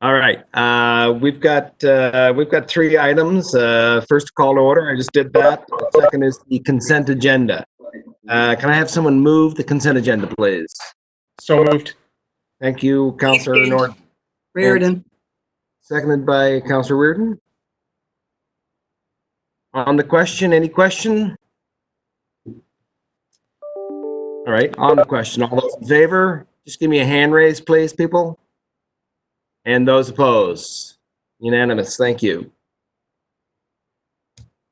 All right. We've got three items. First, call to order. I just did that. The second is the consent agenda. Can I have someone move the consent agenda, please? So moved. Thank you, Councillor Norton. Reardon. Seconded by Councillor Reardon. On the question, any question? All right, on the question, all those in favor, just give me a hand raise, please, people. And those opposed? Unanimous, thank you.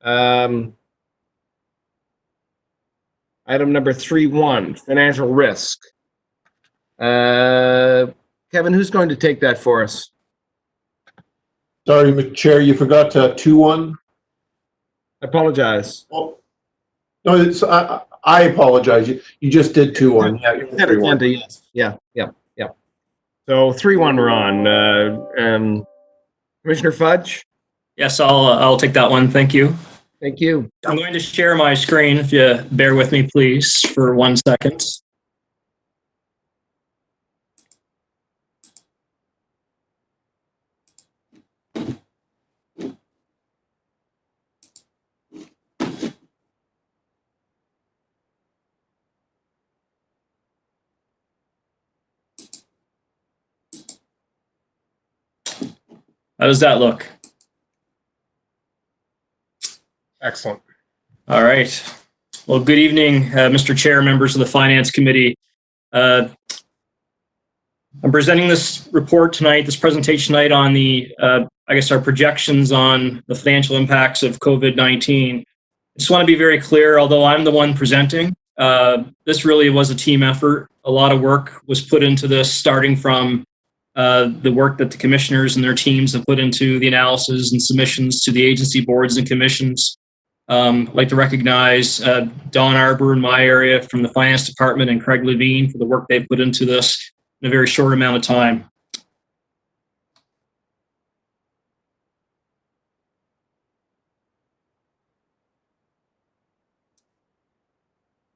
Item number 3.1, financial risk. Kevin, who's going to take that for us? Sorry, Mr. Chair, you forgot 2.1. I apologize. Oh, no, it's, I apologize. You just did 2.1. Yeah, Consent agenda, yes. Yeah. So 3.1 we're on. Commissioner Fudge? Yes, I'll take that one. Thank you. Thank you. I'm going to share my screen if you bear with me, please, for 1 second. How does that look? Excellent. All right. Well, good evening, Mr. Chair, members of the Finance Committee. I'm presenting this report tonight, this presentation tonight on the, I guess, our projections on the financial impacts of COVID-19. I just want to be very clear, although I'm the one presenting, this really was a team effort. A lot of work was put into this, starting from the work that the commissioners and their teams have put into the analysis and submissions to the agency boards and commissions. I'd like to recognize Don Arbor in my area from the Finance Department and Craig Levine for the work they've put into this in a very short amount of time.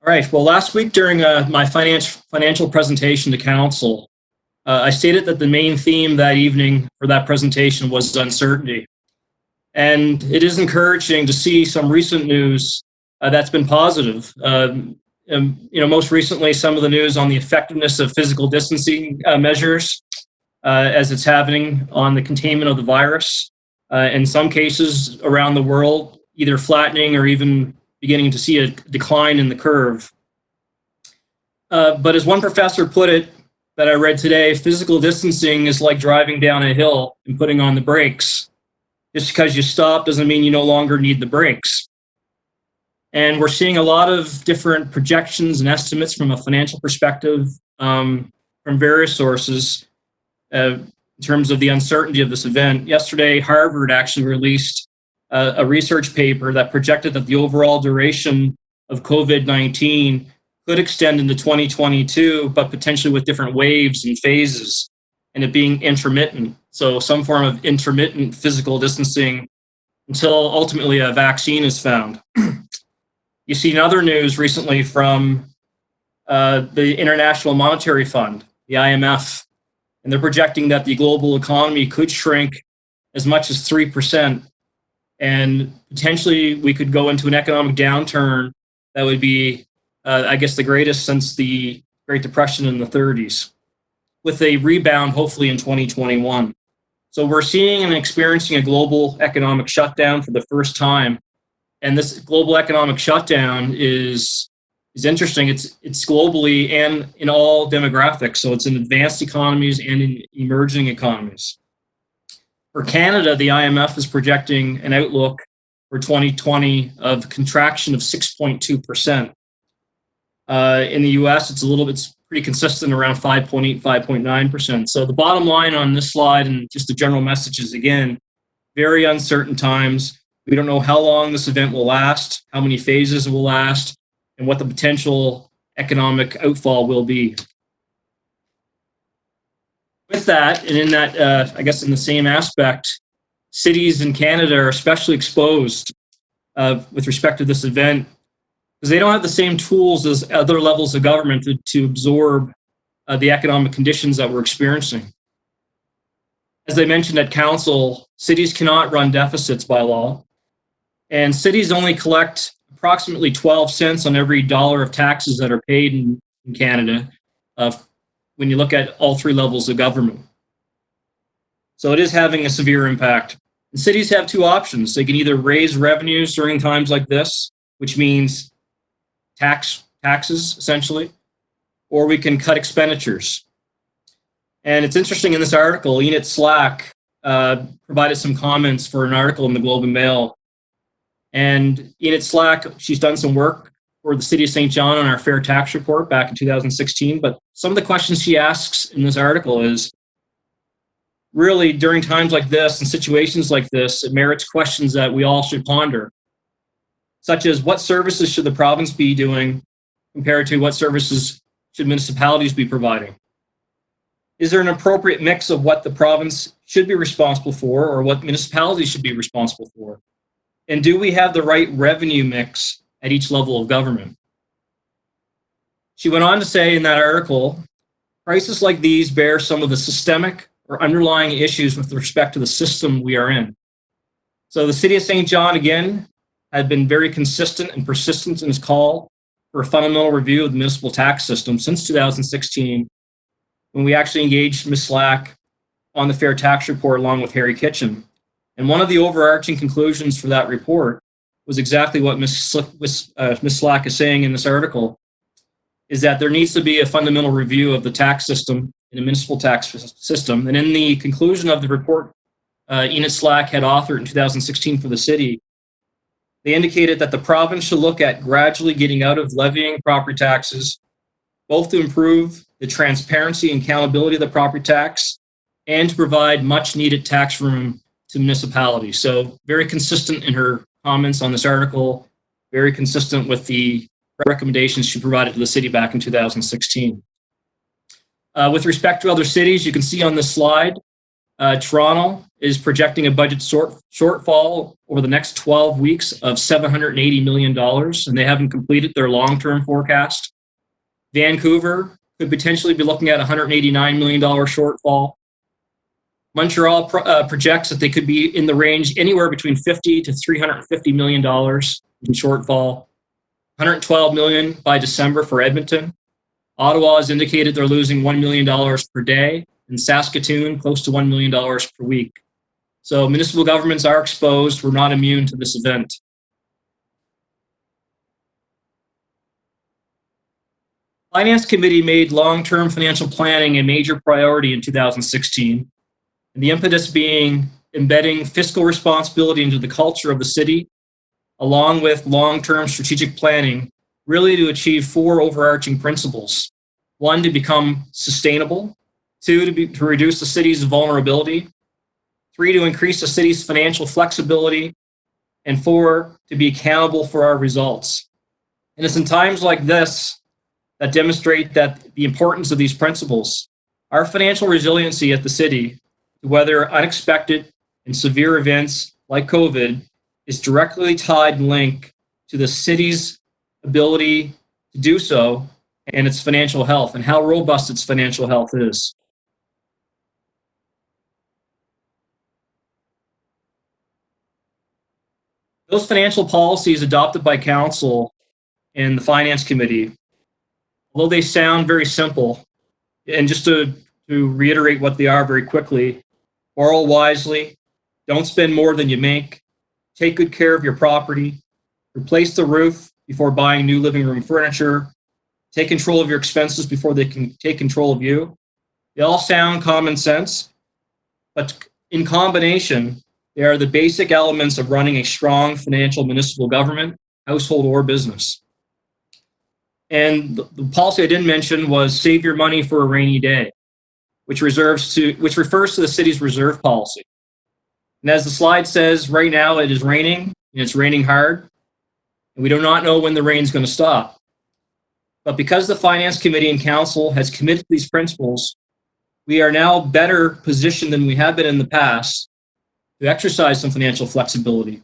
All right, well, last week during my financial presentation to Council, I stated that the main theme that evening for that presentation was uncertainty. And it is encouraging to see some recent news that's been positive. Most recently, some of the news on the effectiveness of physical distancing measures as it's happening on the containment of the virus. In some cases around the world, either flattening or even beginning to see a decline in the curve. But as one professor put it, that I read today, physical distancing is like driving down a hill and putting on the brakes. Just because you stop doesn't mean you no longer need the brakes. And we're seeing a lot of different projections and estimates from a financial perspective from various sources in terms of the uncertainty of this event. Yesterday, Harvard actually released a research paper that projected that the overall duration of COVID-19 could extend into 2022, but potentially with different waves and phases, and it being intermittent. So some form of intermittent physical distancing until ultimately a vaccine is found. You see in other news recently from the International Monetary Fund, the IMF, and they're projecting that the global economy could shrink as much as 3%, and potentially we could go into an economic downturn that would be I guess the greatest since the Great Depression in the 30s, with a rebound hopefully in 2021. So we're seeing and experiencing a global economic shutdown for the first time. And this global economic shutdown is interesting. It's globally and in all demographics. So it's in advanced economies and in emerging economies. For Canada, the IMF is projecting an outlook for 2020 of contraction of 6.2%. In the US, it's pretty consistent around 5.8, 5.9%. So the bottom line on this slide and just the general message is, again, very uncertain times. We don't know how long this event will last, how many phases it will last, and what the potential economic outfall will be. With that, and in that, I guess in the same aspect, cities in Canada are especially exposed with respect to this event, because they don't have the same tools as other levels of government to absorb the economic conditions that we're experiencing. As I mentioned at council, cities cannot run deficits by law, and cities only collect approximately 12 cents on every dollar of taxes that are paid in Canada when you look at all three levels of government. So it is having a severe impact. And cities have two options. They can either raise revenues during times like this, which means taxes, essentially, or we can cut expenditures. And it's interesting in this article, Enid Slack provided some comments for an article in the Globe and Mail. And Enid Slack, she's done some work for the City of Saint John on our fair tax report back in 2016. But some of the questions she asks in this article is, really, during times like this and situations like this, it merits questions that we all should ponder, such as what services should the province be doing compared to what services should municipalities be providing? Is there an appropriate mix of what the province should be responsible for or what municipalities should be responsible for? And do we have the right revenue mix at each level of government? She went on to say in that article, crises like these bear some of the systemic or underlying issues with respect to the system we are in. So the City of Saint John, again, had been very consistent and persistent in its call for a fundamental review of the municipal tax system since 2016, when we actually engaged Ms. Slack on the Fair Tax Report along with Harry Kitchen. And one of the overarching conclusions for that report was exactly what Ms. Slack is saying in this article, is that there needs to be a fundamental review of the tax system, in the municipal tax system. And in the conclusion of the report Enid Slack had authored in 2016 for the city, they indicated that the province should look at gradually getting out of levying property taxes, both to improve the transparency and accountability of the property tax and to provide much needed tax room to municipalities. So very consistent in her comments on this article, very consistent with the recommendations she provided to the city back in 2016. With respect to other cities, you can see on this slide, Toronto is projecting a budget shortfall over the next 12 weeks of $780 million, and they haven't completed their long-term forecast. Vancouver could potentially be looking at a $189 million shortfall. Montreal projects that they could be in the range anywhere between $50 to $350 million in shortfall. $112 million by December for Edmonton. Ottawa has indicated they're losing $1 million per day, and Saskatoon close to $1 million per week. So municipal governments are exposed. We're not immune to this event. Finance Committee made long-term financial planning a major priority in 2016, and the impetus being embedding fiscal responsibility into the culture of the city, along with long-term strategic planning, really to achieve four overarching principles. One, to become sustainable. Two, to reduce the city's vulnerability. Three, to increase the city's financial flexibility. And four, to be accountable for our results. And it's in times like this that demonstrate that the importance of these principles. Our financial resiliency at the city to weather unexpected and severe events like COVID is directly tied and linked to the city's ability to do so and its financial health and how robust its financial health is. Those financial policies adopted by council and the finance committee, although they sound very simple, and just to reiterate what they are very quickly, borrow wisely, don't spend more than you make, take good care of your property, replace the roof before buying new living room furniture, take control of your expenses before they can take control of you. They all sound common sense, but in combination, they are the basic elements of running a strong financial municipal government, household, or business. And the policy I didn't mention was save your money for a rainy day, which refers to the city's reserve policy. And as the slide says, right now it is raining, and it's raining hard, and we do not know when the rain is going to stop. But because the Finance Committee and Council has committed to these principles, we are now better positioned than we have been in the past to exercise some financial flexibility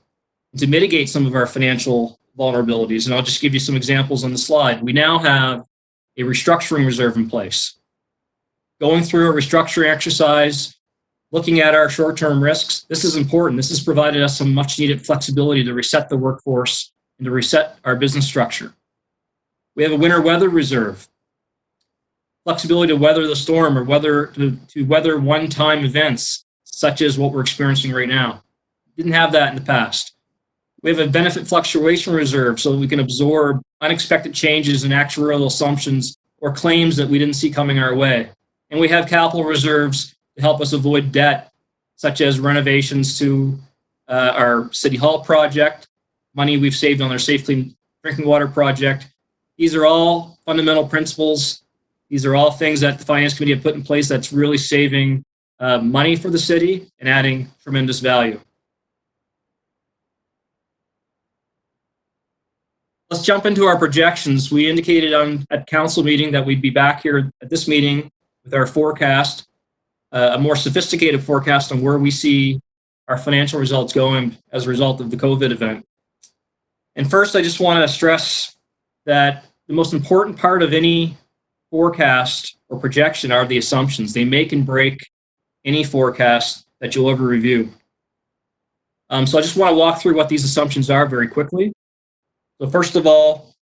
and to mitigate some of our financial vulnerabilities. And I'll just give you some examples on the slide. We now have a restructuring reserve in place. Going through a restructuring exercise Looking at our short-term risks, this is important. This has provided us some much-needed flexibility to reset the workforce and to reset our business structure. We have a winter weather reserve, flexibility to weather the storm or to weather one-time events, such as what we're experiencing right now. Didn't have that in the past. We have a benefit fluctuation reserve so that we can absorb unexpected changes in actuarial assumptions or claims that we didn't see coming our way. And we have capital reserves to help us avoid debt, such as renovations to our City Hall project, money we've saved on our Safe Clean Drinking Water project. These are all fundamental principles. These are all things that the Finance Committee have put in place that's really saving money for the city and adding tremendous value. Let's jump into our projections. We indicated at council meeting that we'd be back here at this meeting with our forecast, a more sophisticated forecast on where we see our financial results going as a result of the COVID event. And first, I just want to stress that the most important part of any forecast or projection are the assumptions. They make and break any forecast that you'll ever review. So I just want to walk through what these assumptions are very quickly. So first of all,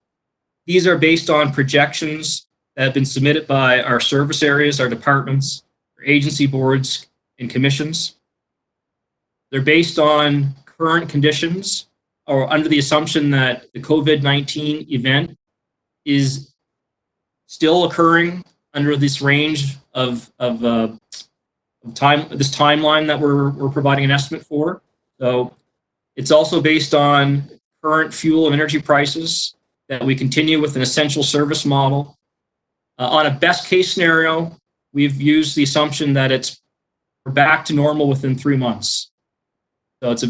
these are based on projections that have been submitted by our service areas, our departments, our agency boards, and commissions. They're based on current conditions or under the assumption that the COVID-19 event is still occurring under this range of time, this timeline that we're providing an estimate for. So it's also based on current fuel and energy prices, that we continue with an essential service model. On a best case scenario, we've used the assumption that we're back to normal within 3 months. So it's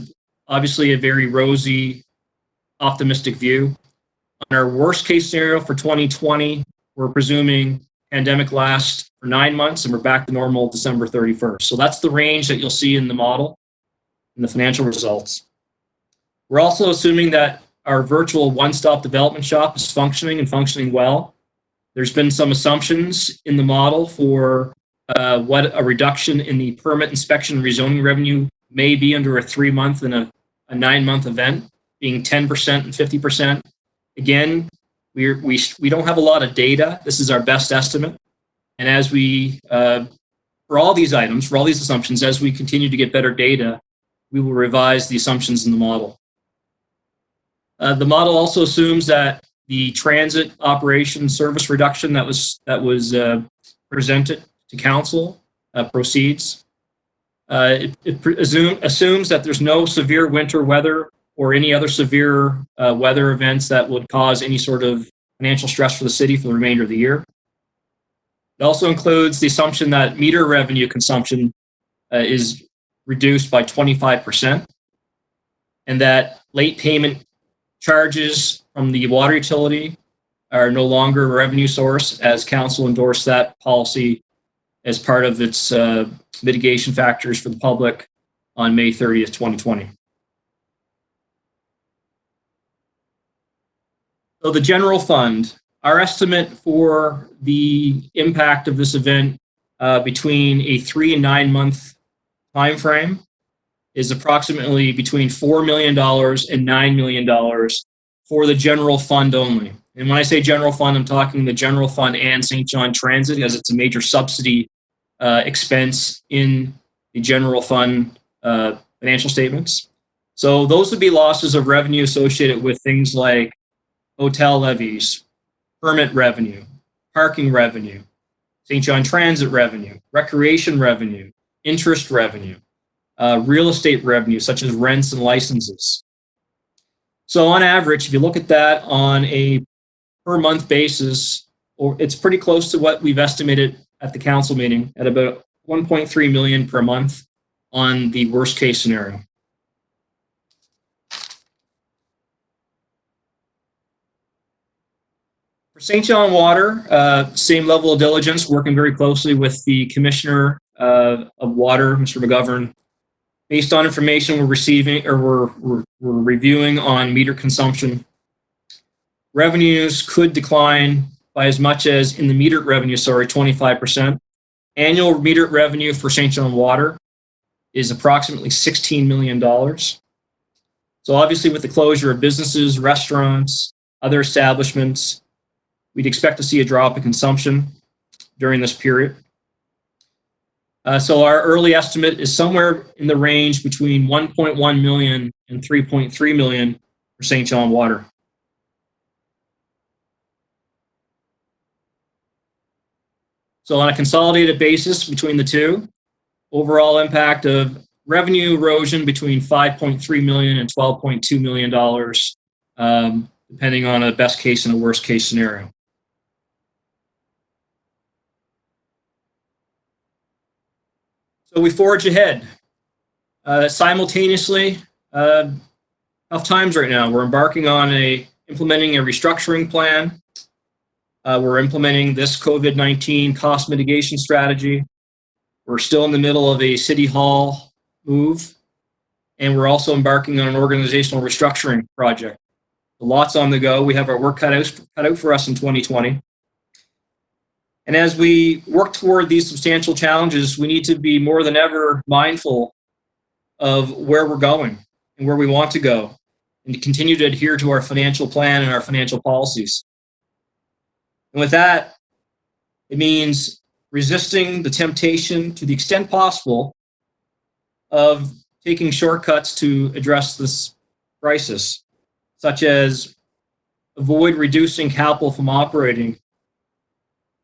obviously a very rosy, optimistic view. On our worst case scenario for 2020, we're presuming pandemic lasts for 9 months and we're back to normal December 31st. So that's the range that you'll see in the model, in the financial results. We're also assuming that our virtual one-stop development shop is functioning and functioning well. There's been some assumptions in the model for what a reduction in the permit inspection rezoning revenue may be under a 3-month and a 9-month event, being 10% and 50%. Again, we don't have a lot of data. This is our best estimate. And as we, for all these items, for all these assumptions, as we continue to get better data, we will revise the assumptions in the model. The model also assumes that the transit operation service reduction that was presented to council proceeds. It assumes that there's no severe winter weather or any other severe weather events that would cause any sort of financial stress for the city for the remainder of the year. It also includes the assumption that meter revenue consumption is reduced by 25%, and that late payment charges from the water utility are no longer a revenue source, as council endorsed that policy as part of its mitigation factors for the public on May 30th, 2020. So the general fund, our estimate for the impact of this event between a 3 and 9 month time frame is approximately between $4 million and $9 million for the general fund only. And when I say general fund, I'm talking the general fund and Saint John Transit, as it's a major subsidy expense in the general fund financial statements. So those would be losses of revenue associated with things like hotel levies, permit revenue, parking revenue, Saint John Transit revenue, recreation revenue, interest revenue, real estate revenue, such as rents and licenses. So on average, if you look at that on a per month basis, it's pretty close to what we've estimated at the council meeting at about 1.3 million per month on the worst case scenario. For Saint John Water, same level of diligence, working very closely with the Commissioner of Water, Mr. McGovern, based on information we're receiving or we're reviewing on meter consumption. Revenues could decline by as much as, in the metered revenue, 25%. Annual metered revenue for Saint John Water is approximately $16 million. So obviously with the closure of businesses, restaurants, other establishments, we'd expect to see a drop in consumption during this period. So our early estimate is somewhere in the range between 1.1 million and 3.3 million for Saint John Water. So on a consolidated basis between the two, overall impact of revenue erosion between $5.3 million and $12.2 million, depending on a best case and a worst case scenario. So we forge ahead. Simultaneously, tough times right now. We're embarking on implementing a restructuring plan. We're implementing this COVID-19 cost mitigation strategy. We're still in the middle of a city hall move, and we're also embarking on an organizational restructuring project. Lots on the go. We have our work cut out for us in 2020. And as we work toward these substantial challenges, we need to be more than ever mindful of where we're going and where we want to go, and to continue to adhere to our financial plan and our financial policies. And with that, it means resisting the temptation to the extent possible of taking shortcuts to address this crisis, such as avoid reducing capital from operating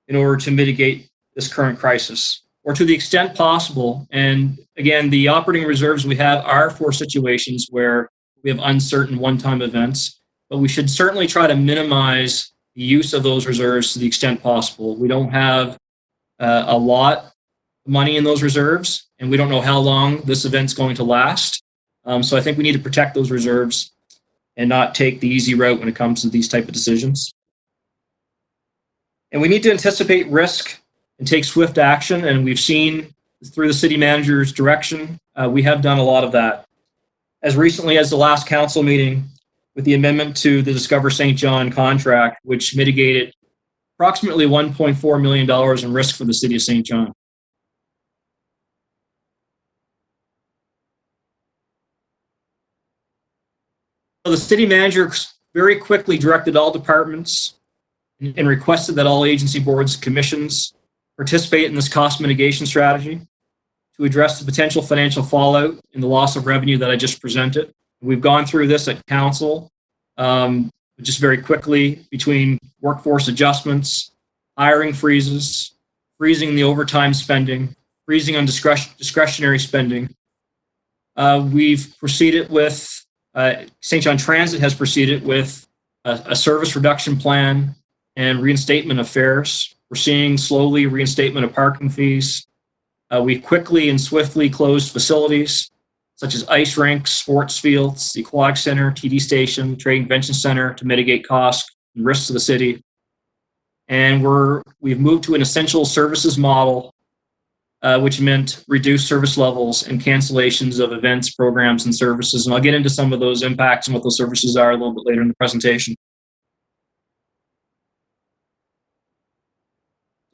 in order to mitigate this current crisis, or to the extent possible. And again, the operating reserves we have are for situations where we have uncertain one-time events, but we should certainly try to minimize the use of those reserves to the extent possible. We don't have a lot of money in those reserves, and we don't know how long this event's going to last. So I think we need to protect those reserves and not take the easy route when it comes to these type of decisions. And we need to anticipate risk and take swift action. And we've seen through the city manager's direction, we have done a lot of that. As recently as the last council meeting with the amendment to the Discover Saint John contract, which mitigated approximately $1.4 million in risk for the city of Saint John. So the city manager very quickly directed all departments and requested that all agency boards and commissions participate in this cost mitigation strategy to address the potential financial fallout and the loss of revenue that I just presented. We've gone through this at council, just very quickly, between workforce adjustments, hiring freezes, freezing the overtime spending, freezing on discretionary spending. We've proceeded with, Saint John Transit has proceeded with a service reduction plan and reinstatement of fares. We're seeing slowly reinstatement of parking fees. We quickly and swiftly closed facilities such as ice rinks, sports fields, the aquatic center, TD station, trade and convention center to mitigate costs and risks to the city. And we've moved to an essential services model, which meant reduced service levels and cancellations of events, programs, and services. And I'll get into some of those impacts and what those services are a little bit later in the presentation.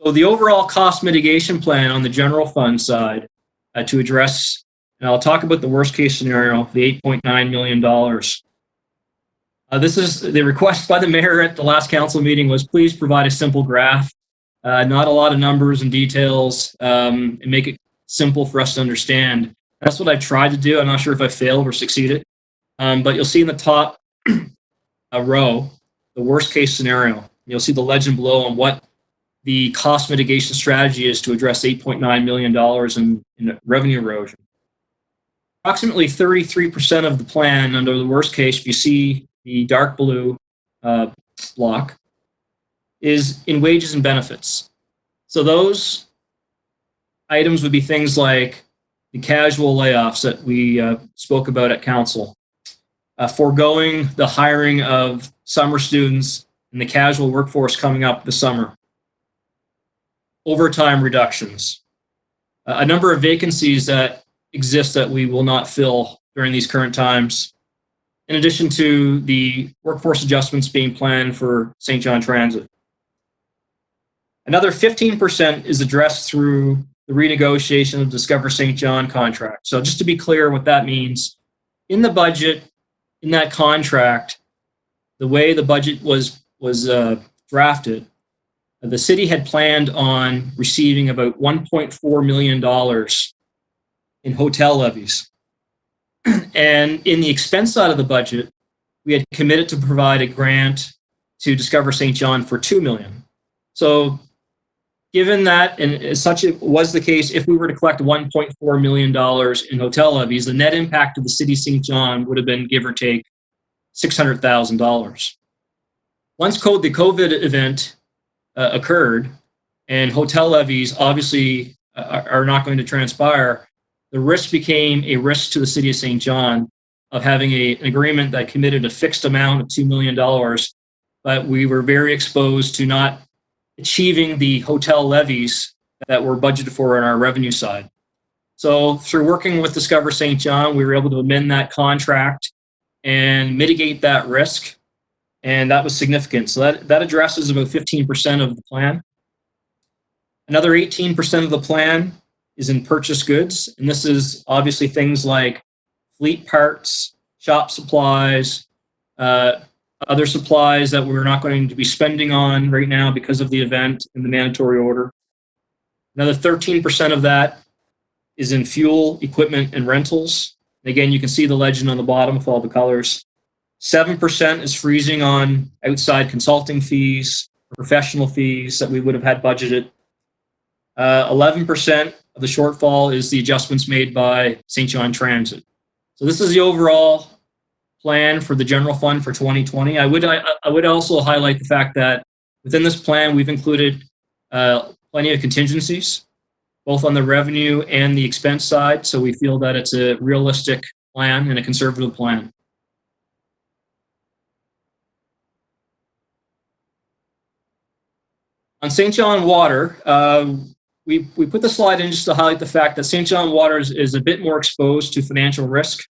So the overall cost mitigation plan on the general fund side to address, and I'll talk about the worst case scenario, the $8.9 million. This is the request by the mayor at the last council meeting was please provide a simple graph, not a lot of numbers and details, and make it simple for us to understand. That's what I've tried to do. I'm not sure if I failed or succeeded, but you'll see in the top row, the worst case scenario. You'll see the legend below on what the cost mitigation strategy is to address $8.9 million in revenue erosion. Approximately 33% of the plan under the worst case, if you see the dark blue block, is in wages and benefits. So those items would be things like the casual layoffs that we spoke about at council, foregoing the hiring of summer students and the casual workforce coming up this summer, overtime reductions, a number of vacancies that exist that we will not fill during these current times, in addition to the workforce adjustments being planned for Saint John Transit. Another 15% is addressed through the renegotiation of Discover St. John contract. So just to be clear what that means, in the budget, in that contract, the way the budget was drafted, the city had planned on receiving about $1.4 million in hotel levies. And in the expense side of the budget, we had committed to provide a grant to Discover St. John for $2 million. So given that, and as such it was the case, if we were to collect $1.4 million in hotel levies, the net impact of the city of St. John would have been, give or take, $600,000. Once the COVID event occurred, and hotel levies obviously are not going to transpire, the risk became a risk to the city of St. John of having an agreement that committed a fixed amount of $2 million, but we were very exposed to not achieving the hotel levies that were budgeted for on our revenue side. So through working with Discover St. John, we were able to amend that contract and mitigate that risk, and that was significant. So that addresses about 15% of the plan. Another 18% of the plan is in purchase goods, and this is obviously things like fleet parts, shop supplies, other supplies that we're not going to be spending on right now because of the event and the mandatory order. Another 13% of that is in fuel, equipment, and rentals. And again, you can see the legend on the bottom with all the colors. 7% is freezing on outside consulting fees, professional fees that we would have had budgeted. 11% of the shortfall is the adjustments made by St. John Transit. So this is the overall plan for the general fund for 2020. I would also highlight the fact that within this plan, we've included plenty of contingencies, both on the revenue and the expense side. So we feel that it's a realistic plan and a conservative plan. On St. John Water, we put the slide in just to highlight the fact that St. John Water is a bit more exposed to financial risk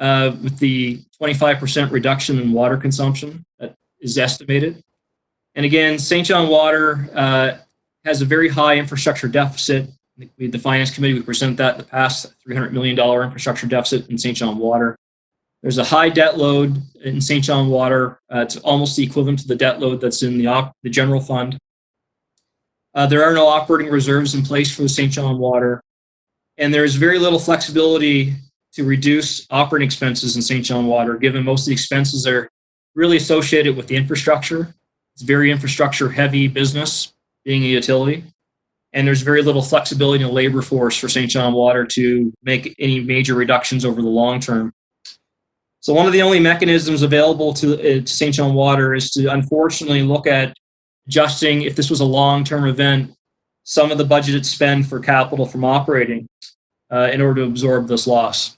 with the 25% reduction in water consumption that is estimated. And again, St. John Water has a very high infrastructure deficit. The Finance Committee, we presented that in the past, $300 million infrastructure deficit in St. John Water. There's a high debt load in St. John Water. It's almost the equivalent to the debt load that's in the general fund. There are no operating reserves in place for the St. John Water, and there's very little flexibility to reduce operating expenses in St. John Water, given most of the expenses are really associated with the infrastructure. It's very infrastructure-heavy business, being a utility, and there's very little flexibility in the labor force for St. John Water to make any major reductions over the long term. So one of the only mechanisms available to St. John Water is to unfortunately look at adjusting, if this was a long-term event, some of the budgeted spend for capital from operating in order to absorb this loss.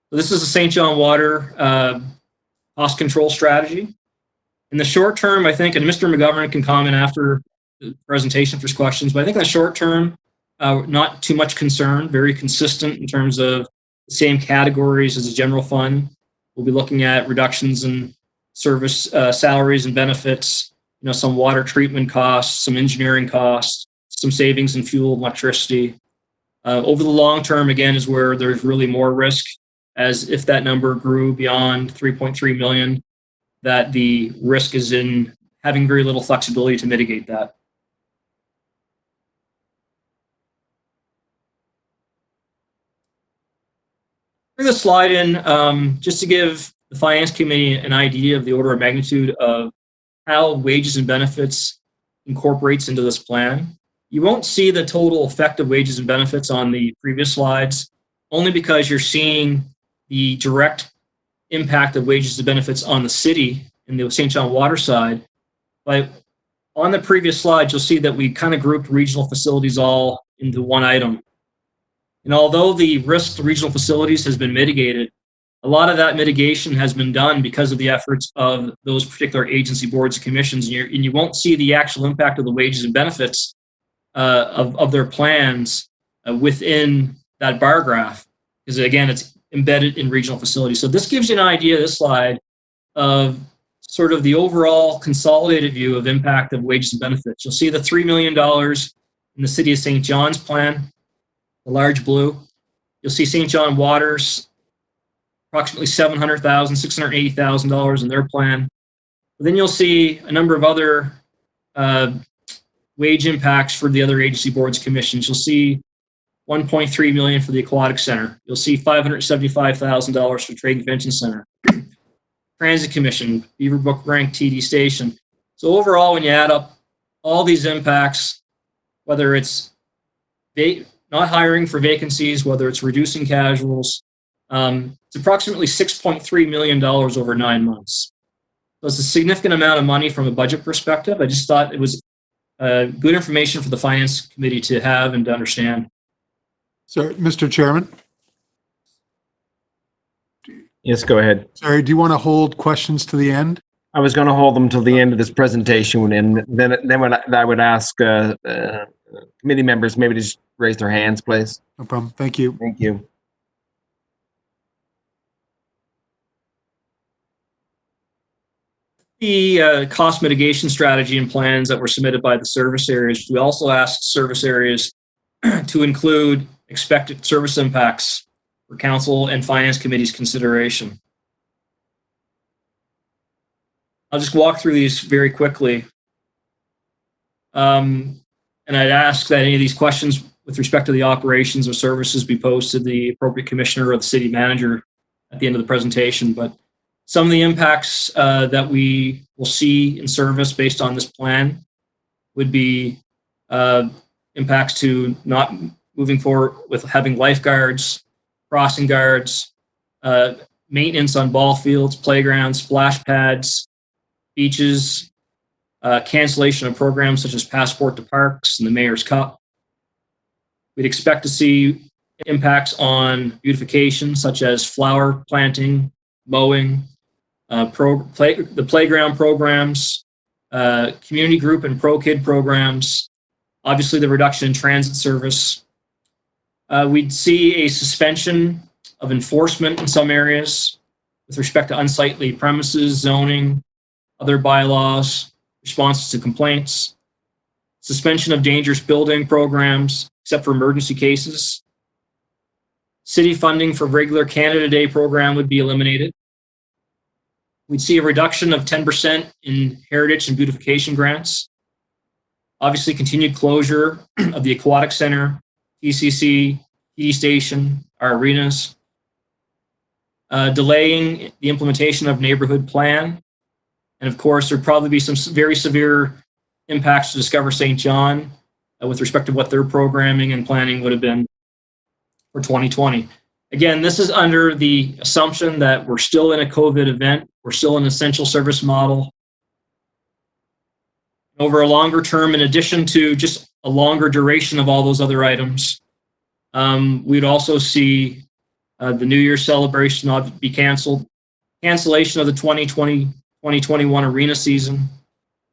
So this is the St. John Water cost control strategy. In the short term, I think, and Mr. McGovern can comment after the presentation if there's questions, but I think in the short term, not too much concern, very consistent in terms of the same categories as the general fund. We'll be looking at reductions in service salaries and benefits, some water treatment costs, some engineering costs, some savings in fuel, electricity. Over the long term, again, is where there's really more risk, as if that number grew beyond 3.3 million, that the risk is in having very little flexibility to mitigate that. Bring this slide in just to give the Finance Committee an idea of the order of magnitude of how wages and benefits incorporates into this plan. You won't see the total effect of wages and benefits on the previous slides, only because you're seeing the direct impact of wages and benefits on the city in the St. John Water side. But on the previous slide, you'll see that we kind of grouped regional facilities all into one item. And although the risk to regional facilities has been mitigated, a lot of that mitigation has been done because of the efforts of those particular agency boards and commissions, and you won't see the actual impact of the wages and benefits of their plans within that bar graph, because again, it's embedded in regional facilities. So this gives you an idea, this slide, of sort of the overall consolidated view of impact of wages and benefits. You'll see the $3 million in the City of Saint John's plan, the large blue. You'll see Saint John Water's approximately $700,000, $680,000 in their plan. But then you'll see a number of other wage impacts for the other agency boards commissions. You'll see $1.3 million for the Aquatic Center. You'll see $575,000 for Trade Convention Center. Transit Commission, Beaverbrook Rank TD Station. So overall, when you add up all these impacts, whether it's not hiring for vacancies, whether it's reducing casuals, it's approximately $6.3 million over 9 months. So it's a significant amount of money from a budget perspective. I just thought it was good information for the Finance Committee to have and to understand. So, Mr. Chairman? Yes, go ahead. Sorry, do you want to hold questions to the end? I was going to hold them till the end of this presentation, and then when I would ask committee members maybe to just raise their hands, please. No problem. Thank you. Thank you. The cost mitigation strategy and plans that were submitted by the service areas, we also asked service areas to include expected service impacts for Council and Finance Committee's consideration. I'll just walk through these very quickly. And I'd ask that any of these questions with respect to the operations or services be posed to the appropriate commissioner or the city manager at the end of the presentation. But some of the impacts that we will see in service based on this plan would be impacts to not moving forward with having lifeguards, crossing guards, maintenance on ball fields, playgrounds, splash pads, beaches, cancellation of programs such as Passport to Parks and the Mayor's Cup. We'd expect to see impacts on beautification such as flower planting, mowing, the playground programs, community group and pro-kid programs, obviously the reduction in transit service. We'd see a suspension of enforcement in some areas with respect to unsightly premises, zoning, other bylaws, responses to complaints, suspension of dangerous building programs, except for emergency cases. City funding for regular Canada Day program would be eliminated. We'd see a reduction of 10% in heritage and beautification grants. Obviously, continued closure of the Aquatic Center, TCC, TD Station, our arenas. Delaying the implementation of neighborhood plan. And of course, there'd probably be some very severe impacts to Discover Saint John with respect to what their programming and planning would have been for 2020. Again, this is under the assumption that we're still in a COVID event. We're still an essential service model. Over a longer term, in addition to just a longer duration of all those other items, we'd also see the New Year's celebration ought to be canceled, cancellation of the 2020-2021 arena season,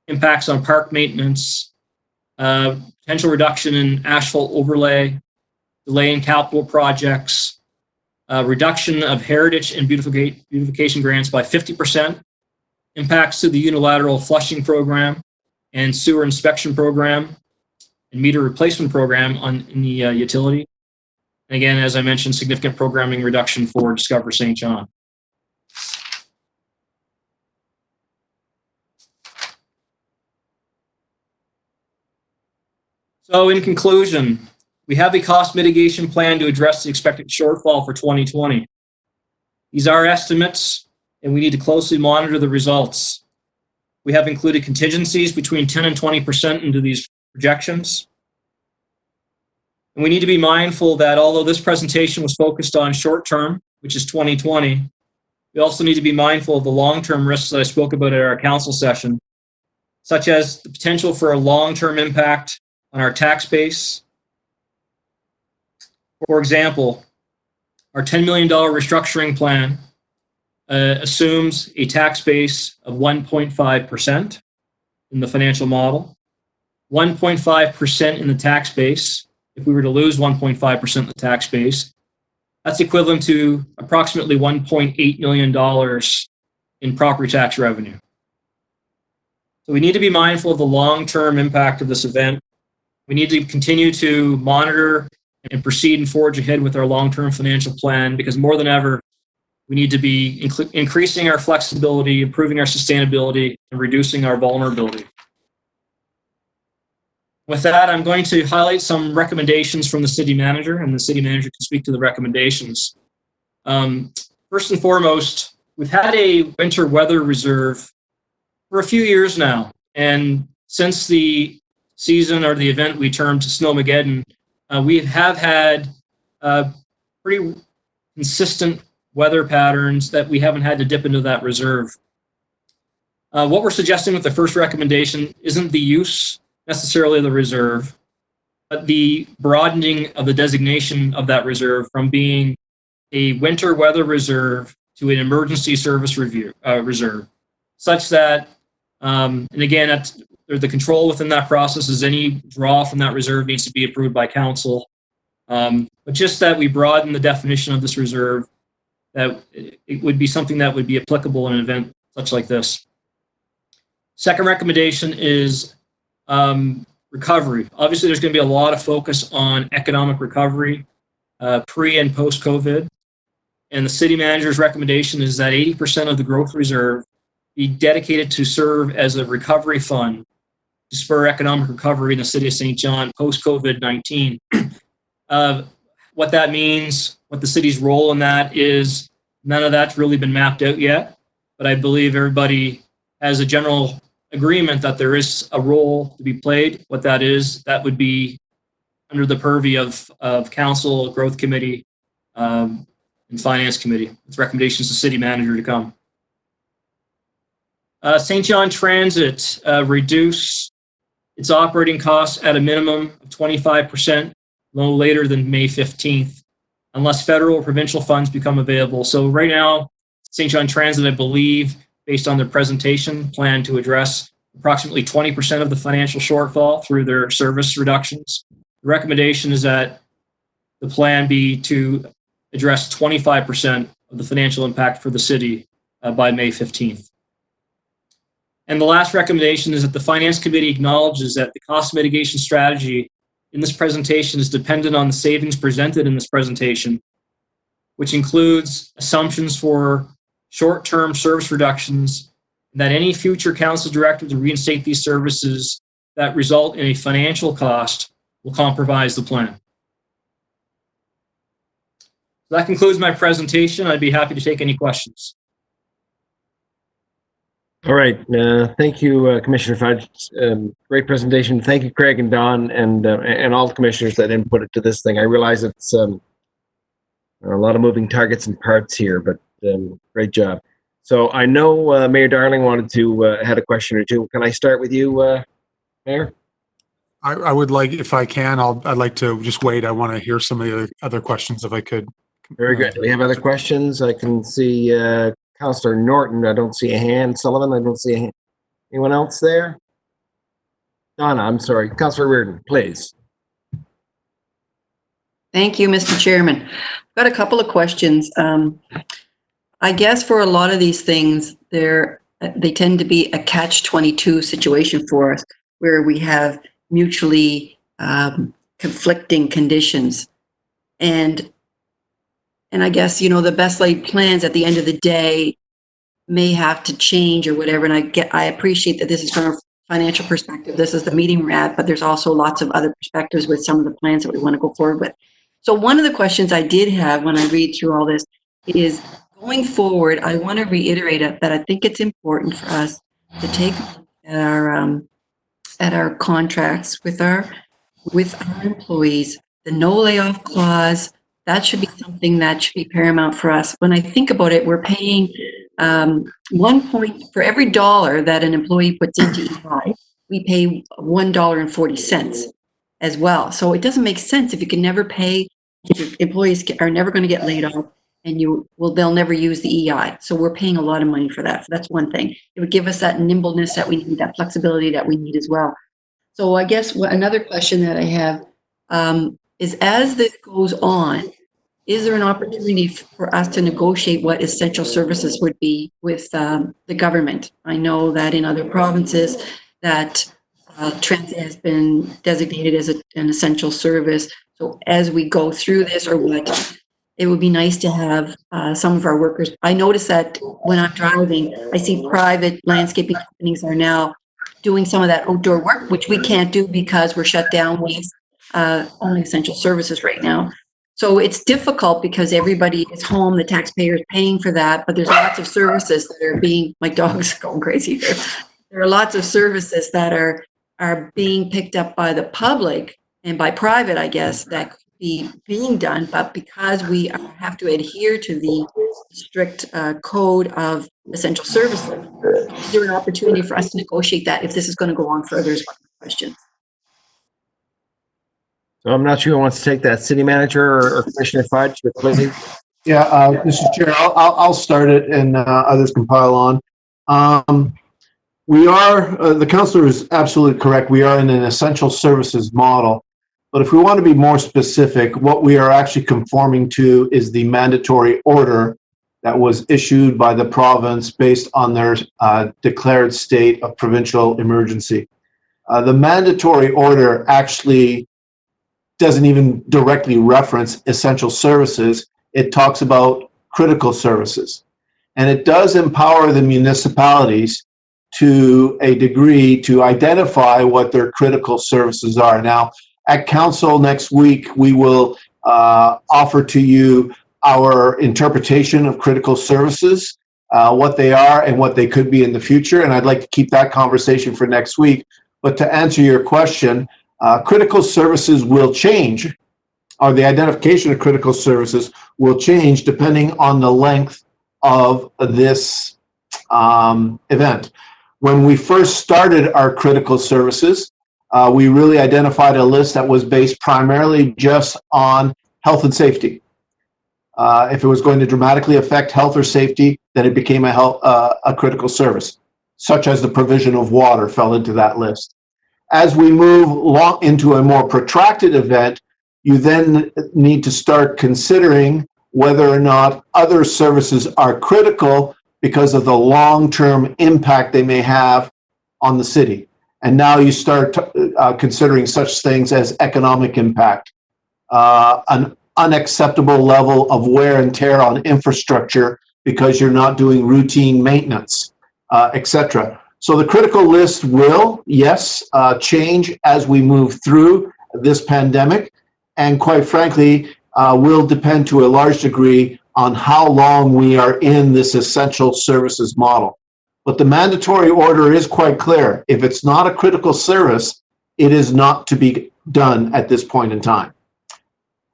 impacts on park maintenance, potential reduction in asphalt overlay, delay in capital projects, reduction of heritage and beautification grants by 50%, impacts to the unilateral flushing program and sewer inspection program and meter replacement program in the utility. And again, as I mentioned, significant programming reduction for Discover Saint John. So in conclusion, we have a cost mitigation plan to address the expected shortfall for 2020. These are estimates, and we need to closely monitor the results. We have included contingencies between 10 and 20% into these projections. And we need to be mindful that although this presentation was focused on short term, which is 2020, we also need to be mindful of the long-term risks that I spoke about at our council session, such as the potential for a long-term impact on our tax base. For example, our $10 million restructuring plan assumes a tax base of 1.5% in the financial model. 1.5% in the tax base, if we were to lose 1.5% of the tax base, that's equivalent to approximately $1.8 million in property tax revenue. So we need to be mindful of the long-term impact of this event. We need to continue to monitor and proceed and forge ahead with our long-term financial plan, because more than ever, we need to be increasing our flexibility, improving our sustainability, and reducing our vulnerability. With that, I'm going to highlight some recommendations from the city manager, and the city manager can speak to the recommendations. First and foremost, we've had a winter weather reserve for a few years now. And since the season or the event we termed Snowmageddon, we have had pretty consistent weather patterns that we haven't had to dip into that reserve. What we're suggesting with the first recommendation isn't the use necessarily of the reserve, but the broadening of the designation of that reserve from being a winter weather reserve to an emergency service reserve, such that, and again, the control within that process is any draw from that reserve needs to be approved by council. But just that we broaden the definition of this reserve, that it would be something that would be applicable in an event such like this. Second recommendation is recovery. Obviously, there's going to be a lot of focus on economic recovery pre and post-COVID. And the city manager's recommendation is that 80% of the growth reserve be dedicated to serve as a recovery fund to spur economic recovery in the city of Saint John post-COVID-19. What that means, what the city's role in that is, none of that's really been mapped out yet, but I believe everybody has a general agreement that there is a role to be played. What that is, that would be under the purview of council, growth committee, and finance committee. With recommendations to city manager to come. Saint John Transit reduce its operating costs at a minimum of 25%, no later than May 15th, unless federal or provincial funds become available. So right now, Saint John Transit, I believe, based on their presentation, plan to address approximately 20% of the financial shortfall through their service reductions. The recommendation is that the plan be to address 25% of the financial impact for the city by May 15th. And the last recommendation is that the Finance Committee acknowledges that the cost mitigation strategy in this presentation is dependent on the savings presented in this presentation, which includes assumptions for short-term service reductions, and that any future council directive to reinstate these services that result in a financial cost will comprise the plan. So that concludes my presentation. I'd be happy to take any questions. All right. Thank you, Commissioner Fudge. Great presentation. Thank you, Craig and Don, and all the commissioners that input it to this thing. I realize it's a lot of moving targets and parts here, but great job. So I know Mayor Darling wanted to had a question or two. Can I start with you, Mayor? I would like, if I can, I'd like to just wait. I want to hear some of the other questions if I could. Very good. Do we have other questions? I can see Councillor Norton. I don't see a hand. Sullivan, I don't see a hand. Anyone else there? Donna, I'm sorry. Councillor Reardon, please. Thank you, Mr. Chairman. I've got a couple of questions. I guess for a lot of these things, they tend to be a catch-22 situation for us, where we have mutually conflicting conditions. And I guess, the best laid plans at the end of the day may have to change or whatever. And I appreciate that this is from a financial perspective. This is the meeting we're at, but there's also lots of other perspectives with some of the plans that we want to go forward with. So one of the questions I did have when I read through all this is, going forward, I want to reiterate that I think it's important for us to take a look at our contracts with our employees. The no layoff clause, that should be something that should be paramount for us. When I think about it, we're paying 1 point for every dollar that an employee puts into EI, we pay $1.40 as well. So it doesn't make sense if you can never pay, if your employees are never going to get laid off, and they'll never use the EI. So we're paying a lot of money for that. So that's one thing. It would give us that nimbleness that we need, that flexibility that we need as well. So I guess another question that I have is, as this goes on, is there an opportunity for us to negotiate what essential services would be with the government? I know that in other provinces that transit has been designated as an essential service. So as we go through this, or what, it would be nice to have some of our workers. I notice that when I'm driving, I see private landscaping companies are now doing some of that outdoor work, which we can't do because we're shut down with only essential services right now. So it's difficult because everybody is home, the taxpayer is paying for that, but there's lots of services that are being, my dog's going crazy here. There are lots of services that are being picked up by the public and by private, I guess, that could be being done, but because we have to adhere to the strict code of essential services, is there an opportunity for us to negotiate that if this is going to go on further is one of the questions. So I'm not sure who wants to take that, city manager or Commissioner Fudge, but please. Yeah, Mr. Chair, I'll start it and others can pile on. We are, the councillor is absolutely correct. We are in an essential services model. But if we want to be more specific, what we are actually conforming to is the mandatory order that was issued by the province based on their declared state of provincial emergency. The mandatory order actually doesn't even directly reference essential services. It talks about critical services. And it does empower the municipalities to a degree to identify what their critical services are. Now, at council next week, we will offer to you our interpretation of critical services, what they are and what they could be in the future. And I'd like to keep that conversation for next week. But to answer your question, critical services will change, or the identification of critical services will change depending on the length of this event. When we first started our critical services, we really identified a list that was based primarily just on health and safety. If it was going to dramatically affect health or safety, then it became a critical service, such as the provision of water fell into that list. As we move into a more protracted event, you then need to start considering whether or not other services are critical because of the long-term impact they may have on the city. And now you start considering such things as economic impact, an unacceptable level of wear and tear on infrastructure because you're not doing routine maintenance, etc. So the critical list will, yes, change as we move through this pandemic, and quite frankly, will depend to a large degree on how long we are in this essential services model. But the mandatory order is quite clear. If it's not a critical service, it is not to be done at this point in time.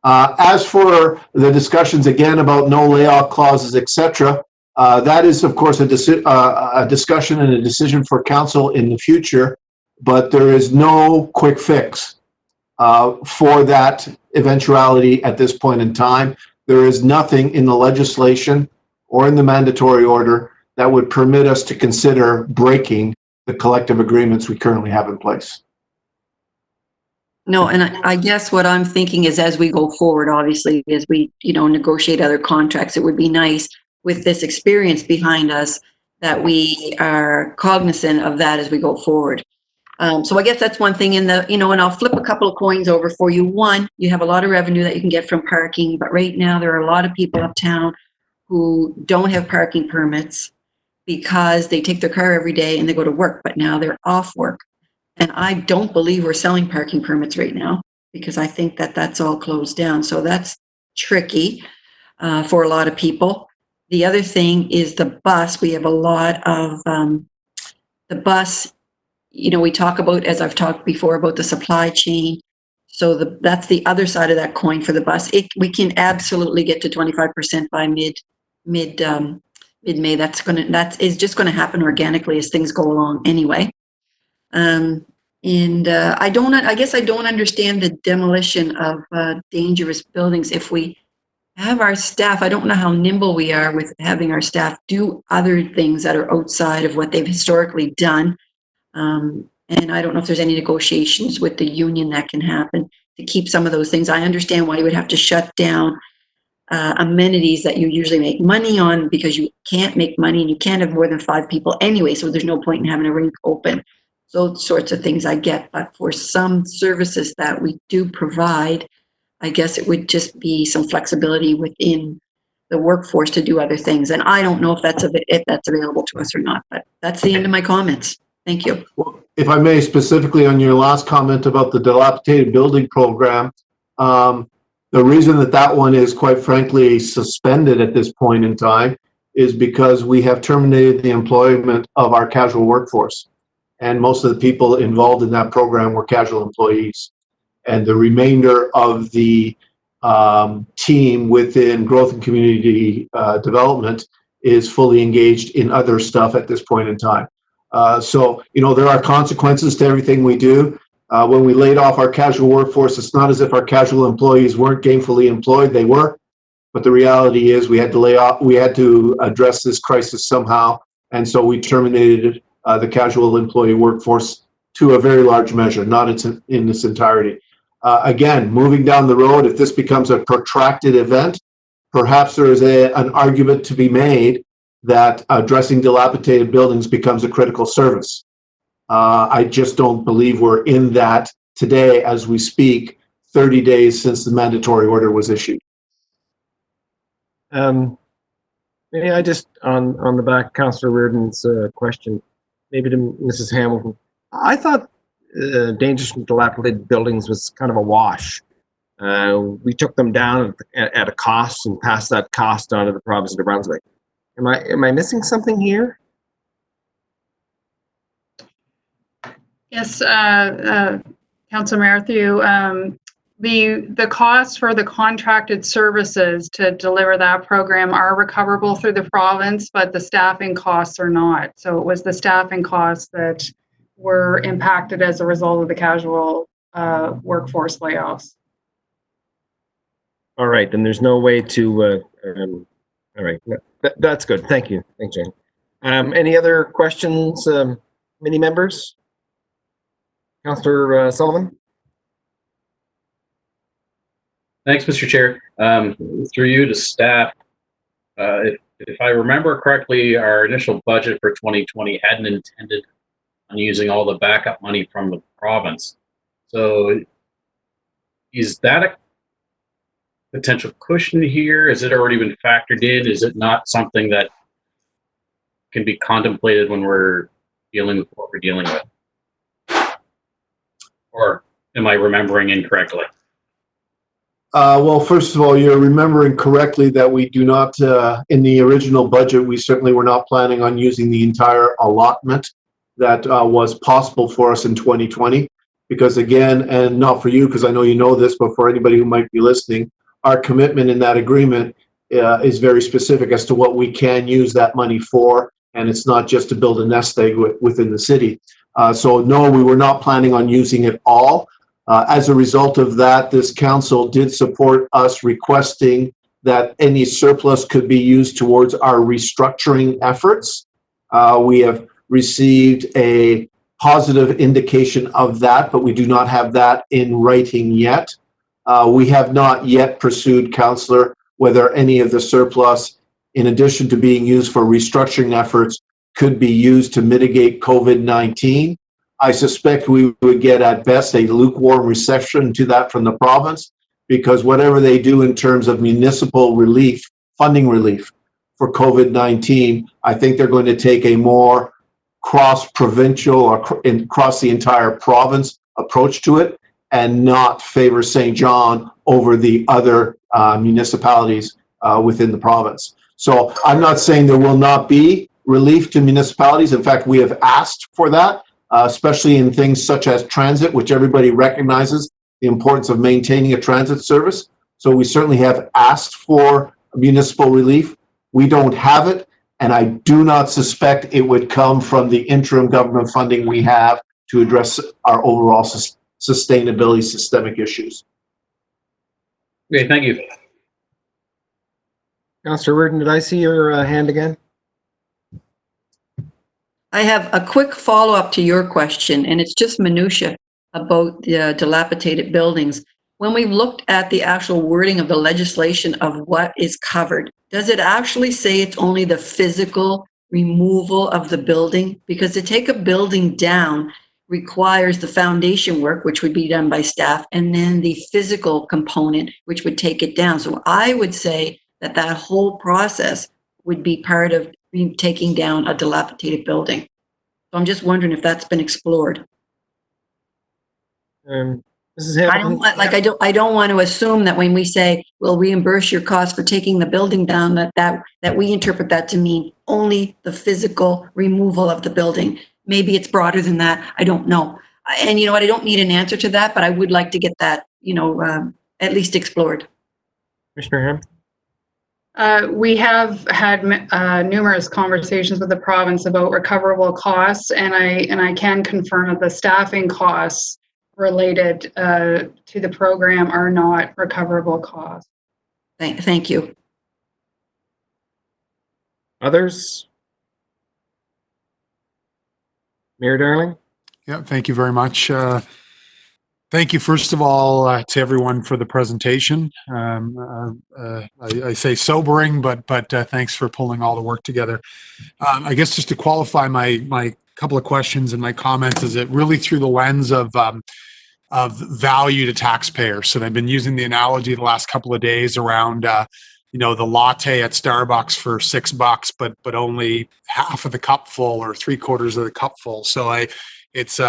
As for the discussions again about no layoff clauses, etc., that is, of course, a discussion and a decision for council in the future, but there is no quick fix for that eventuality at this point in time. There is nothing in the legislation or in the mandatory order that would permit us to consider breaking the collective agreements we currently have in place. No, and I guess what I'm thinking is as we go forward, obviously, as we, negotiate other contracts, it would be nice with this experience behind us that we are cognizant of that as we go forward. So I guess that's one thing and I'll flip a couple of coins over for you. One, you have a lot of revenue that you can get from parking, but right now there are a lot of people uptown who don't have parking permits because they take their car every day and they go to work, but now they're off work. And I don't believe we're selling parking permits right now because I think that that's all closed down. So that's tricky for a lot of people. The other thing is the bus. We have a lot of the bus. We talk about, as I've talked before, about the supply chain. So that's the other side of that coin for the bus. We can absolutely get to 25% by mid-May. That is just going to happen organically as things go along anyway. I guess I don't understand the demolition of dangerous buildings. If we have our staff, I don't know how nimble we are with having our staff do other things that are outside of what they've historically done. And I don't know if there's any negotiations with the union that can happen to keep some of those things. I understand why you would have to shut down amenities that you usually make money on, because you can't make money and you can't have more than 5 people anyway, so there's no point in having a rink open. Those sorts of things I get, but for some services that we do provide, I guess it would just be some flexibility within the workforce to do other things. And I don't know if that's available to us or not, but that's the end of my comments. Thank you. Well, if I may, specifically on your last comment about the dilapidated building program, the reason that one is quite frankly suspended at this point in time is because we have terminated the employment of our casual workforce. And most of the people involved in that program were casual employees. And the remainder of the team within growth and community development is fully engaged in other stuff at this point in time. So, there are consequences to everything we do. When we laid off our casual workforce, it's not as if our casual employees weren't gainfully employed. They were. But the reality is we had to lay off, we had to address this crisis somehow. And so we terminated the casual employee workforce to a very large measure, not in its entirety. Again, moving down the road, if this becomes a protracted event, perhaps there is an argument to be made that addressing dilapidated buildings becomes a critical service. I just don't believe we're in that today as we speak, 30 days since the mandatory order was issued. Maybe I just, on the back, Councillor Reardon's question, maybe to Mrs. Hamilton. I thought dangerous and dilapidated buildings was kind of a wash. We took them down at a cost and passed that cost on to the province of New Brunswick. Am I missing something here? Yes, Councillor Matthew, the costs for the contracted services to deliver that program are recoverable through the province, but the staffing costs are not. So it was the staffing costs that were impacted as a result of the casual workforce layoffs. All right, then there's no way to, all right, that's good. Thank you. Thanks, Jane. Any other questions, committee members? Councillor Sullivan? Thanks, Mr. Chair. Through you to staff, if I remember correctly, our initial budget for 2020 hadn't intended on using all the backup money from the province. So is that a potential cushion here? Has it already been factored in? Is it not something that can be contemplated when we're dealing with what we're dealing with? Or am I remembering incorrectly? Well, first of all, you're remembering correctly that we do not, in the original budget, we certainly were not planning on using the entire allotment that was possible for us in 2020. Because again, and not for you, because I know you know this, but for anybody who might be listening, our commitment in that agreement is very specific as to what we can use that money for. And it's not just to build a nest egg within the city. So no, we were not planning on using it all. As a result of that, this council did support us requesting that any surplus could be used towards our restructuring efforts. We have received a positive indication of that, but we do not have that in writing yet. We have not yet pursued, Councillor, whether any of the surplus, in addition to being used for restructuring efforts, could be used to mitigate COVID-19. I suspect we would get at best a lukewarm reception to that from the province, because whatever they do in terms of municipal relief, funding relief for COVID-19, I think they're going to take a more cross-provincial or across the entire province approach to it and not favor Saint John over the other municipalities within the province. So I'm not saying there will not be relief to municipalities. In fact, we have asked for that, especially in things such as transit, which everybody recognizes the importance of maintaining a transit service. So we certainly have asked for municipal relief. We don't have it, and I do not suspect it would come from the interim government funding we have to address our overall sustainability systemic issues. Okay, thank you. Councillor Reardon, did I see your hand again? I have a quick follow-up to your question, and it's just minutia about the dilapidated buildings. when we've looked at the actual wording of the legislation of what is covered, does it actually say it's only the physical removal of the building? Because to take a building down requires the foundation work, which would be done by staff, and then the physical component, which would take it down. So I would say that that whole process would be part of taking down a dilapidated building. So I'm just wondering if that's been explored. Mrs. Hamilton? I don't want to assume that when we say we'll reimburse your costs for taking the building down, that we interpret that to mean only the physical removal of the building. Maybe it's broader than that. I don't know. And you know what? I don't need an answer to that, but I would like to get that, at least explored. Commissioner Ham? We have had numerous conversations with the province about recoverable costs, and I can confirm that the staffing costs related to the program are not recoverable costs. Thank you. Others? Mayor Darling? Yeah, thank you very much. Thank you, first of all, to everyone for the presentation. I say sobering, but thanks for pulling all the work together. I guess just to qualify my couple of questions and my comments, is it really through the lens of value to taxpayers? So I've been using the analogy the last couple of days around, the latte at Starbucks for $6, but only half of the cup full or 3/4 of the cup full. So it's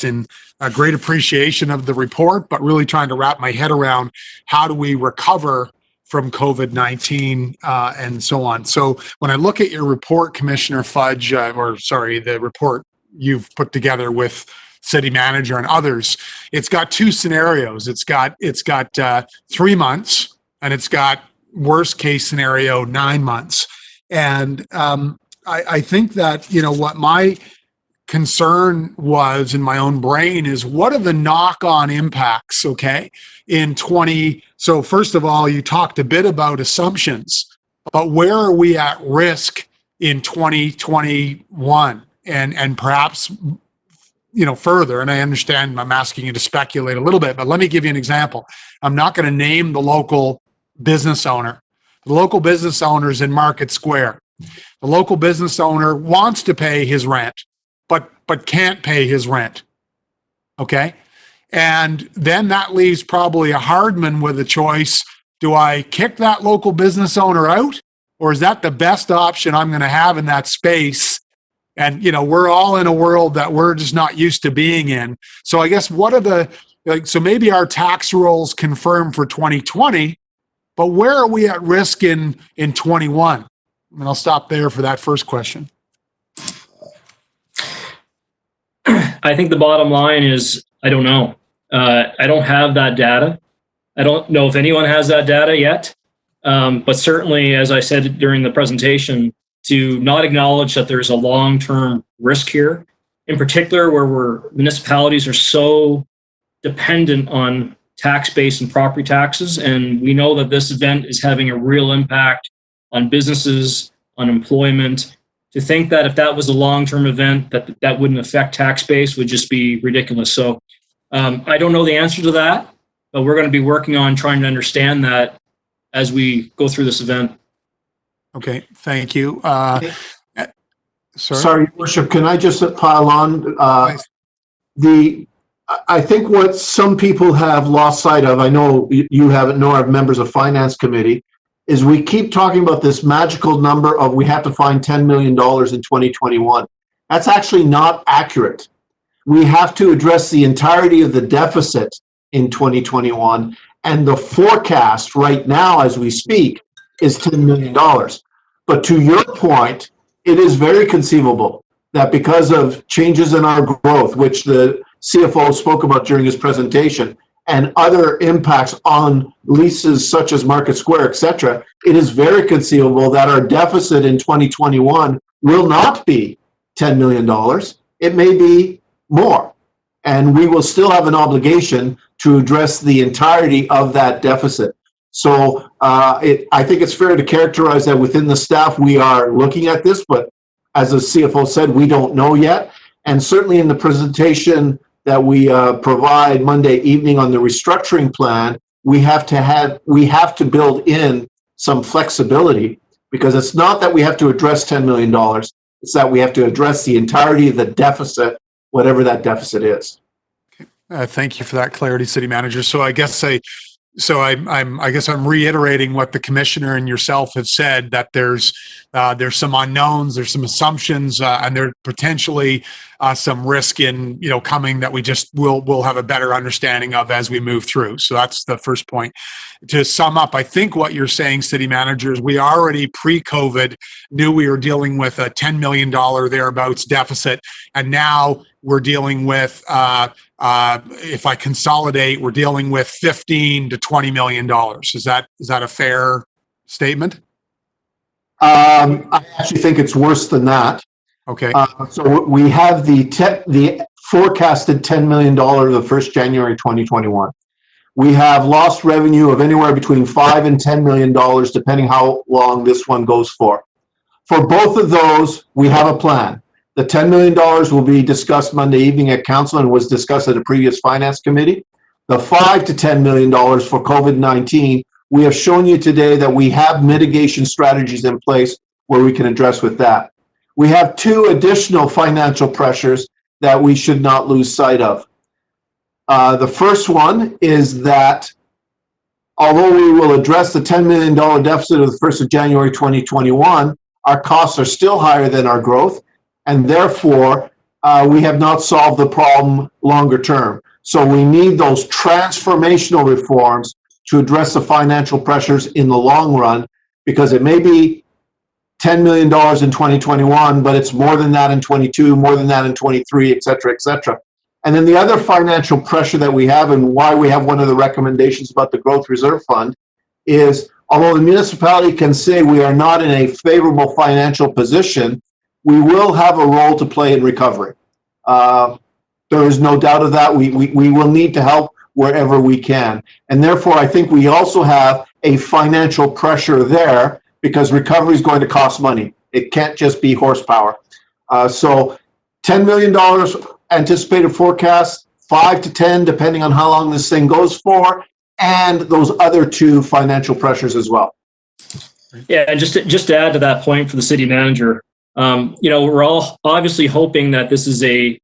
in a great appreciation of the report, but really trying to wrap my head around how do we recover from COVID-19 and so on. So when I look at your report, Commissioner Fudge, the report you've put together with city manager and others, it's got two scenarios. It's got 3 months, and it's got worst case scenario 9 months. And I think that, what my concern was in my own brain is what are the knock-on impacts, okay, so first of all, you talked a bit about assumptions, but where are we at risk in 2021 and perhaps, further? And I understand I'm asking you to speculate a little bit, but let me give you an example. I'm not going to name the local business owner. The local business owner is in Market Square. The local business owner wants to pay his rent, but can't pay his rent. Okay? And then that leaves probably a Hardman with a choice. Do I kick that local business owner out? Or is that the best option I'm going to have in that space? And, we're all in a world that we're just not used to being in. So I guess so maybe our tax rolls confirm for 2020, but where are we at risk in 21? And I'll stop there for that first question. I think the bottom line is, I don't know. I don't have that data. I don't know if anyone has that data yet. But certainly, as I said during the presentation, to not acknowledge that there's a long-term risk here, in particular where municipalities are so dependent on tax base and property taxes. And we know that this event is having a real impact on businesses, on employment. To think that if that was a long-term event, that wouldn't affect tax base would just be ridiculous. So I don't know the answer to that, but we're going to be working on trying to understand that as we go through this event. Okay, thank you. Sorry, Your Worship, can I just pile on? I think what some people have lost sight of, I know you haven't, nor have members of Finance Committee, is we keep talking about this magical number of we have to find $10 million in 2021. That's actually not accurate. We have to address the entirety of the deficit in 2021, and the forecast right now as we speak is $10 million. But to your point, it is very conceivable that because of changes in our growth, which the CFO spoke about during his presentation, and other impacts on leases such as Market Square, et cetera, it is very conceivable that our deficit in 2021 will not be $10 million. It may be more. And we will still have an obligation to address the entirety of that deficit. So I think it's fair to characterize that within the staff, we are looking at this, but as the CFO said, we don't know yet. And certainly in the presentation that we provide Monday evening on the restructuring plan, we have to build in some flexibility, because it's not that we have to address $10 million. It's that we have to address the entirety of the deficit, whatever that deficit is. Thank you for that clarity, City Manager. So I guess I'm reiterating what the commissioner and yourself have said, that there's some unknowns, there's some assumptions, and there potentially some risk in coming that we'll have a better understanding of as we move through. So that's the first point. To sum up, I think what you're saying, City Manager, is we already pre-COVID knew we were dealing with a $10 million thereabouts deficit, and now we're dealing with if I consolidate, we're dealing with $15 to $20 million. Is that a fair statement? I actually think it's worse than that. Okay. So we have the forecasted $10 million the 1st January 2021. We have lost revenue of anywhere between $5 and $10 million, depending how long this one goes for. For both of those, we have a plan. The $10 million will be discussed Monday evening at council and was discussed at a previous finance committee. The $5 to $10 million for COVID-19, we have shown you today that we have mitigation strategies in place where we can address with that. We have 2 additional financial pressures that we should not lose sight of. The first one is that although we will address the $10 million deficit of the 1st of January 2021, our costs are still higher than our growth, and therefore we have not solved the problem longer term. So we need those transformational reforms to address the financial pressures in the long run, because it may be $10 million in 2021, but it's more than that in 22, more than that in 23, et cetera, et cetera. And then the other financial pressure that we have, and why we have one of the recommendations about the Growth Reserve Fund, is although the municipality can say we are not in a favorable financial position, we will have a role to play in recovery. There is no doubt of that. We will need to help wherever we can. And therefore, I think we also have a financial pressure there, because recovery is going to cost money. It can't just be horsepower. So $10 million anticipated forecast, 5 to 10, depending on how long this thing goes for, and those other 2 financial pressures as well. Yeah, and just to add to that point for the city manager, we're all obviously hoping that this is a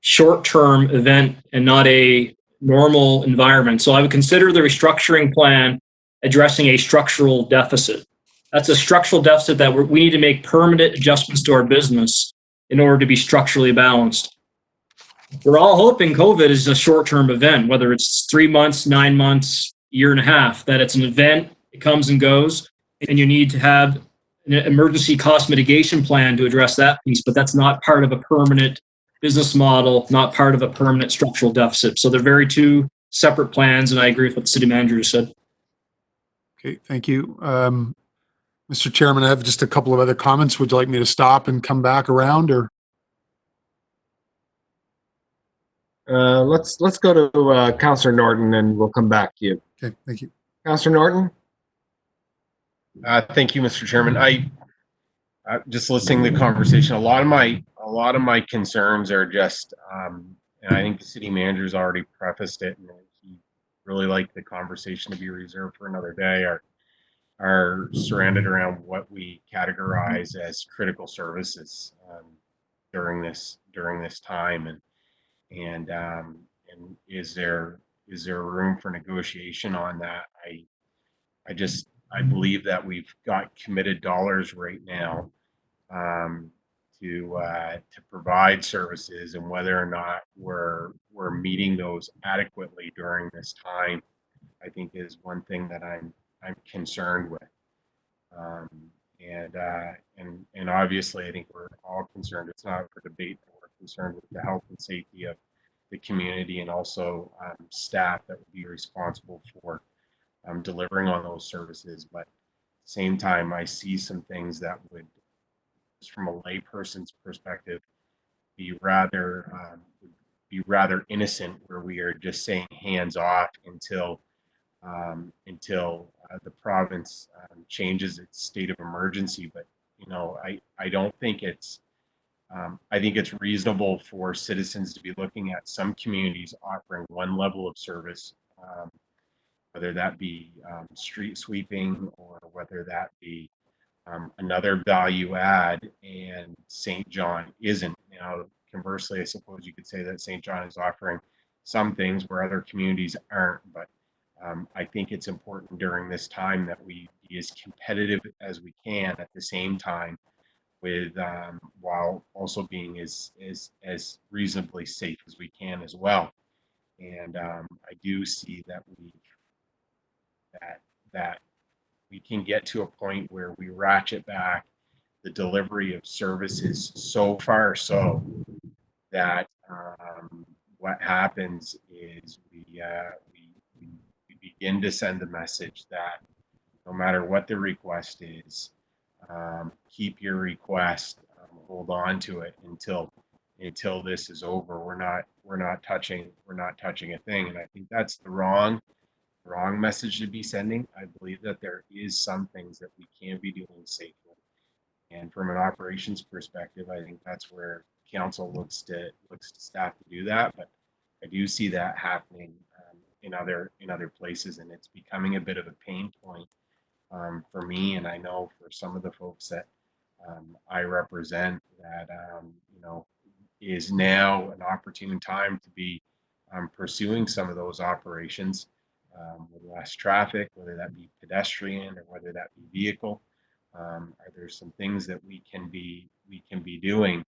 short-term event and not a normal environment. So I would consider the restructuring plan addressing a structural deficit. That's a structural deficit that we need to make permanent adjustments to our business in order to be structurally balanced. We're all hoping COVID is a short-term event, whether it's 3 months, 9 months, year and a half, that it's an event, it comes and goes, and you need to have an emergency cost mitigation plan to address that piece, but that's not part of a permanent business model, not part of a permanent structural deficit. So they're very 2 separate plans, and I agree with what the city manager just said. Okay, thank you. Mr. Chairman, I have just a couple of other comments. Would you like me to stop and come back around, or? Let's go to Councillor Norton, and we'll come back to you. Okay, thank you. Councillor Norton? Thank you, Mr. Chairman. I just listening to the conversation. A lot of my concerns are just, and I think the city manager's already prefaced it, and he really liked the conversation to be reserved for another day. Are surrounded around what we categorize as critical services during this time, and is there room for negotiation on that? I believe that we've got committed dollars right now to provide services, and whether or not we're meeting those adequately during this time, I think is one thing that I'm concerned with. And obviously, I think we're all concerned. It's not for debate that we're concerned with the health and safety of the community, and also staff that would be responsible for delivering on those services. But at the same time, I see some things that would, just from a layperson's perspective, be rather innocent, where we are just saying hands off until the province changes its state of emergency. But I don't think it's I think it's reasonable for citizens to be looking at some communities offering one level of service, whether that be street sweeping or whether that be another value add, and St. John isn't. Now, conversely, I suppose you could say that St. John is offering some things where other communities aren't, but I think it's important during this time that we be as competitive as we can at the same time, with while also being as reasonably safe as we can as well. And I do see that that we can get to a point where we ratchet back the delivery of services so far so that what happens is we begin to send the message that no matter what the request is, keep your request, hold on to it until this is over. We're not touching a thing, and I think that's the wrong message to be sending. I believe that there is some things that we can be doing safely, and from an operations perspective, I think that's where council looks to staff to do that. But I do see that happening in other places, and it's becoming a bit of a pain point for me, and I know for some of the folks that I represent, that is now an opportune time to be pursuing some of those operations with less traffic, whether that be pedestrian or whether that be vehicle. Are there some things that we can be doing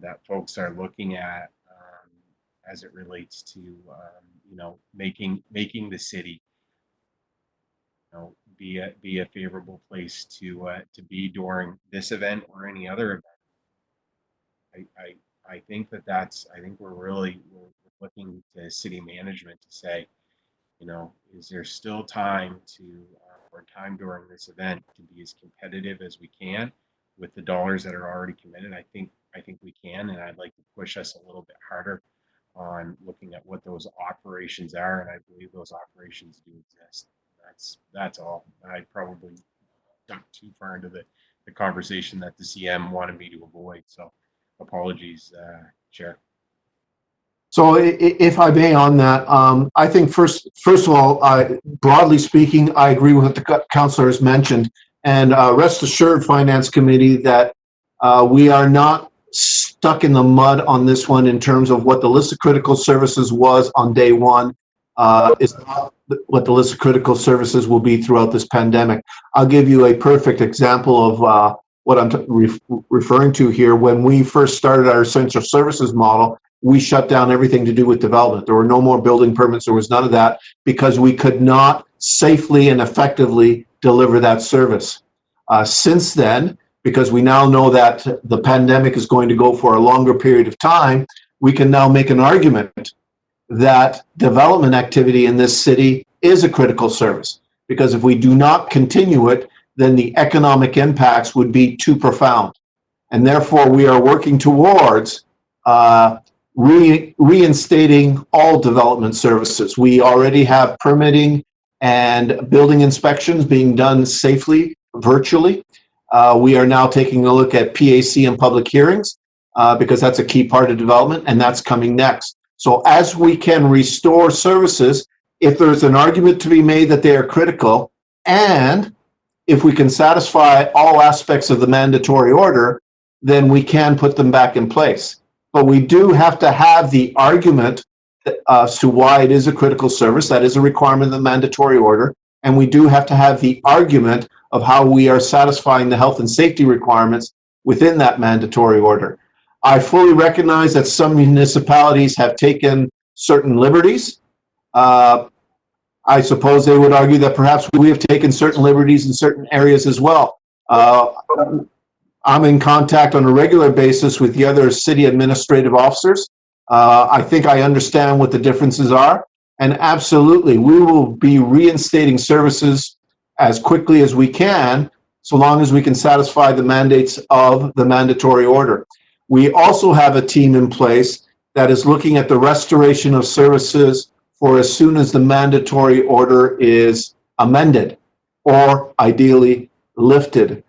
that folks are looking at as it relates to making the city be a favorable place to be during this event or any other event. I think we're looking to city management to say, is there still time or time during this event to be as competitive as we can with the dollars that are already committed? I think we can, and I'd like to push us a little bit harder on looking at what those operations are, and I believe those operations do exist. That's all. I probably got too far into the conversation that the CM wanted me to avoid, so apologies, Chair. So if I may on that, I think first of all, broadly speaking, I agree with what the councillor has mentioned, and rest assured, Finance Committee, that we are not stuck in the mud on this one in terms of what the list of critical services was on day one. Is not what the list of critical services will be throughout this pandemic. I'll give you a perfect example of what I'm referring to here. When we first started our essential services model, we shut down everything to do with development. There were no more building permits. There was none of that because we could not safely and effectively deliver that service. Since then, because we now know that the pandemic is going to go for a longer period of time, we can now make an argument that development activity in this city is a critical service, because if we do not continue it, then the economic impacts would be too profound. And therefore, we are working towards reinstating all development services. We already have permitting and building inspections being done safely, virtually. We are now taking a look at PAC and public hearings because that's a key part of development, and that's coming next. So as we can restore services, if there's an argument to be made that they are critical, and if we can satisfy all aspects of the mandatory order, then we can put them back in place. But we do have to have the argument as to why it is a critical service. That is a requirement of the mandatory order. And we do have to have the argument of how we are satisfying the health and safety requirements within that mandatory order. I fully recognize that some municipalities have taken certain liberties. I suppose they would argue that perhaps we have taken certain liberties in certain areas as well. I'm in contact on a regular basis with the other city administrative officers. I think I understand what the differences are. And absolutely, we will be reinstating services as quickly as we can, so long as we can satisfy the mandates of the mandatory order. We also have a team in place that is looking at the restoration of services for as soon as the mandatory order is amended or ideally lifted,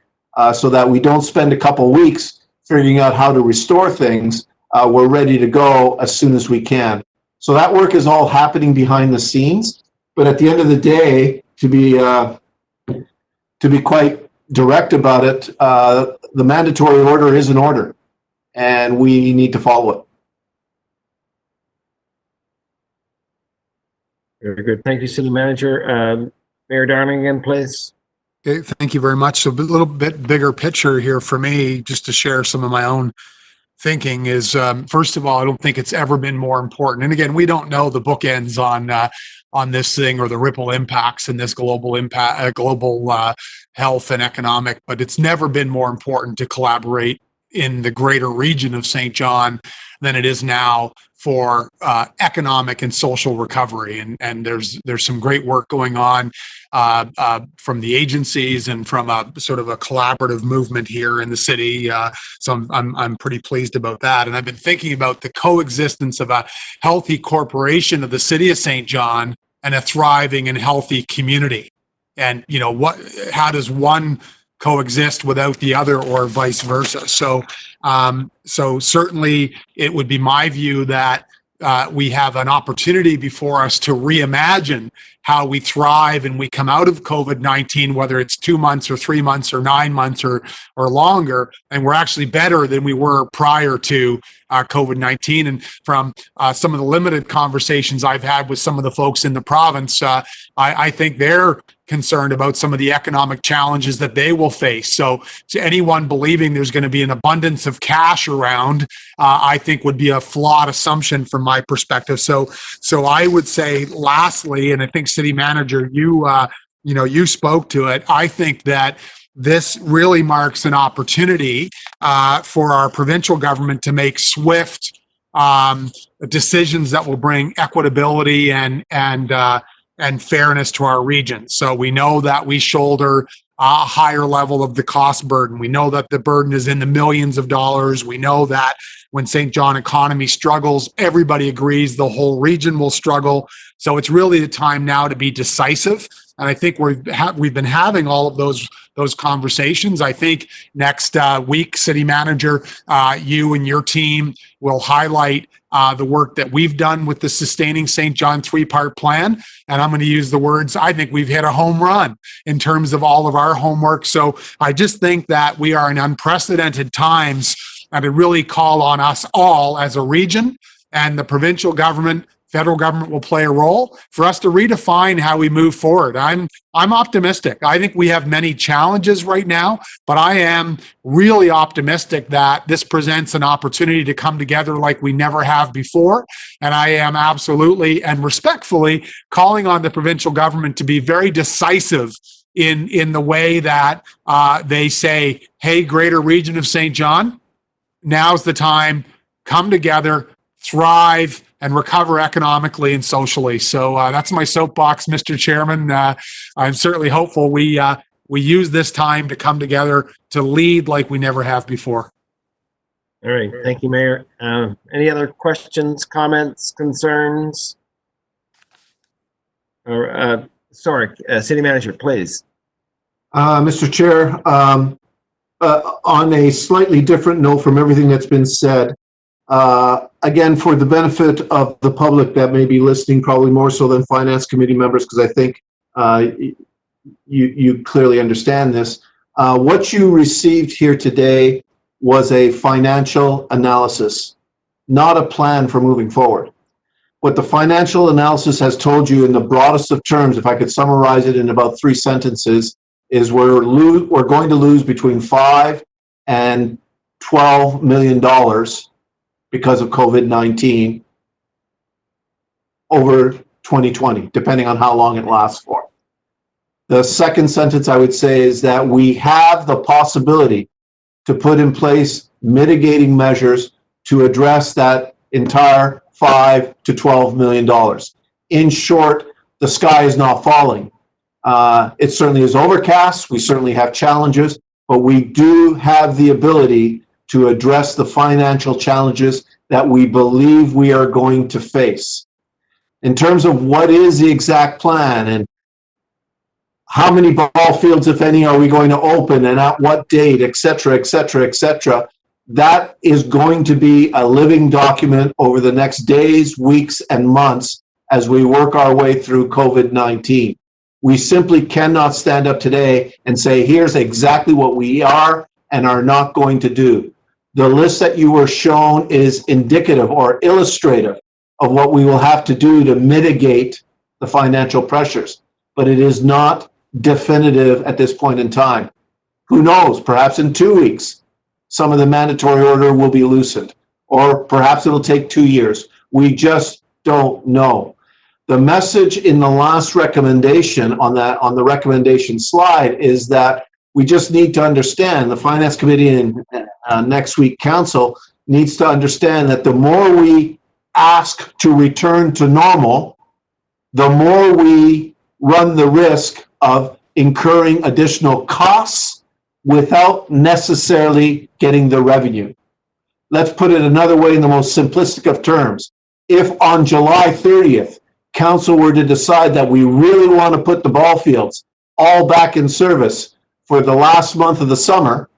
so that we don't spend a couple weeks figuring out how to restore things, we're ready to go as soon as we can. So that work is all happening behind the scenes. But at the end of the day, to be quite direct about it, the mandatory order is an order, and we need to follow it. Very good. Thank you, City Manager. Mayor Darling again, please. Okay, thank you very much. So a little bit bigger picture here for me, just to share some of my own thinking is, first of all, I don't think it's ever been more important. And again, we don't know the bookends on this thing or the ripple impacts in this global impact, global health and economic, but it's never been more important to collaborate in the greater region of Saint John than it is now for economic and social recovery. And there's some great work going on from the agencies and from a sort of a collaborative movement here in the city. So I'm pretty pleased about that. And I've been thinking about the coexistence of a healthy corporation of the city of Saint John and a thriving and healthy community. And, you know, how does one coexist without the other, or vice versa? So certainly it would be my view that we have an opportunity before us to reimagine how we thrive and we come out of COVID-19, whether it's 2 months or 3 months or 9 months or longer, and we're actually better than we were prior to COVID-19. And from some of the limited conversations I've had with some of the folks in the province, I think they're concerned about some of the economic challenges that they will face. So to anyone believing there's going to be an abundance of cash around, I think would be a flawed assumption from my perspective. So I would say lastly, and I think City Manager, you spoke to it, I think that this really marks an opportunity for our provincial government to make swift decisions that will bring equitability and fairness to our region. So we know that we shoulder a higher level of the cost burden. We know that the burden is in the millions of dollars. We know that when Saint John economy struggles, everybody agrees the whole region will struggle. So it's really the time now to be decisive. And I think we've been having all of those conversations. I think next week, City Manager, you and your team will highlight the work that we've done with the Sustaining Saint John 3-part plan. And I'm going to use the words, I think we've hit a home run in terms of all of our homework. So I just think that we are in unprecedented times, and I really call on us all as a region, and the provincial government, federal government will play a role for us to redefine how we move forward. I'm optimistic. I think we have many challenges right now, but I am really optimistic that this presents an opportunity to come together like we never have before. And I am absolutely and respectfully calling on the provincial government to be very decisive in the way that they say, hey, greater region of Saint John, now's the time, come together, thrive, and recover economically and socially. So that's my soapbox, Mr. Chairman. I'm certainly hopeful we use this time to come together to lead like we never have before. All right. Thank you, Mayor. Any other questions, comments, concerns? Or, City Manager, please. Mr. Chair, on a slightly different note from everything that's been said, again, for the benefit of the public that may be listening, probably more so than Finance Committee members, because I think you clearly understand this. What you received here today was a financial analysis, not a plan for moving forward. What the financial analysis has told you in the broadest of terms, if I could summarize it in about 3 sentences, is we're going to lose between $5 and $12 million because of COVID-19 over 2020, depending on how long it lasts for. The second sentence I would say is that we have the possibility to put in place mitigating measures to address that entire $5 to $12 million. In short, the sky is not falling. It certainly is overcast. We certainly have challenges, but we do have the ability to address the financial challenges that we believe we are going to face. In terms of what is the exact plan and how many ball fields, if any, are we going to open and at what date, et cetera, et cetera, et cetera, that is going to be a living document over the next days, weeks, and months as we work our way through COVID-19. We simply cannot stand up today and say, here's exactly what we are and are not going to do. The list that you were shown is indicative or illustrative of what we will have to do to mitigate the financial pressures, but it is not definitive at this point in time. Who knows, perhaps in 2 weeks, some of the mandatory order will be loosened, or perhaps it'll take 2 years. We just don't know. The message in the last recommendation on the recommendation slide is that we just need to understand, the Finance Committee and next week Council needs to understand that the more we ask to return to normal, the more we run the risk of incurring additional costs without necessarily getting the revenue. Let's put it another way in the most simplistic of terms. If on July 30th, Council were to decide that we really want to put the ball fields all back in service for the last month of the summer,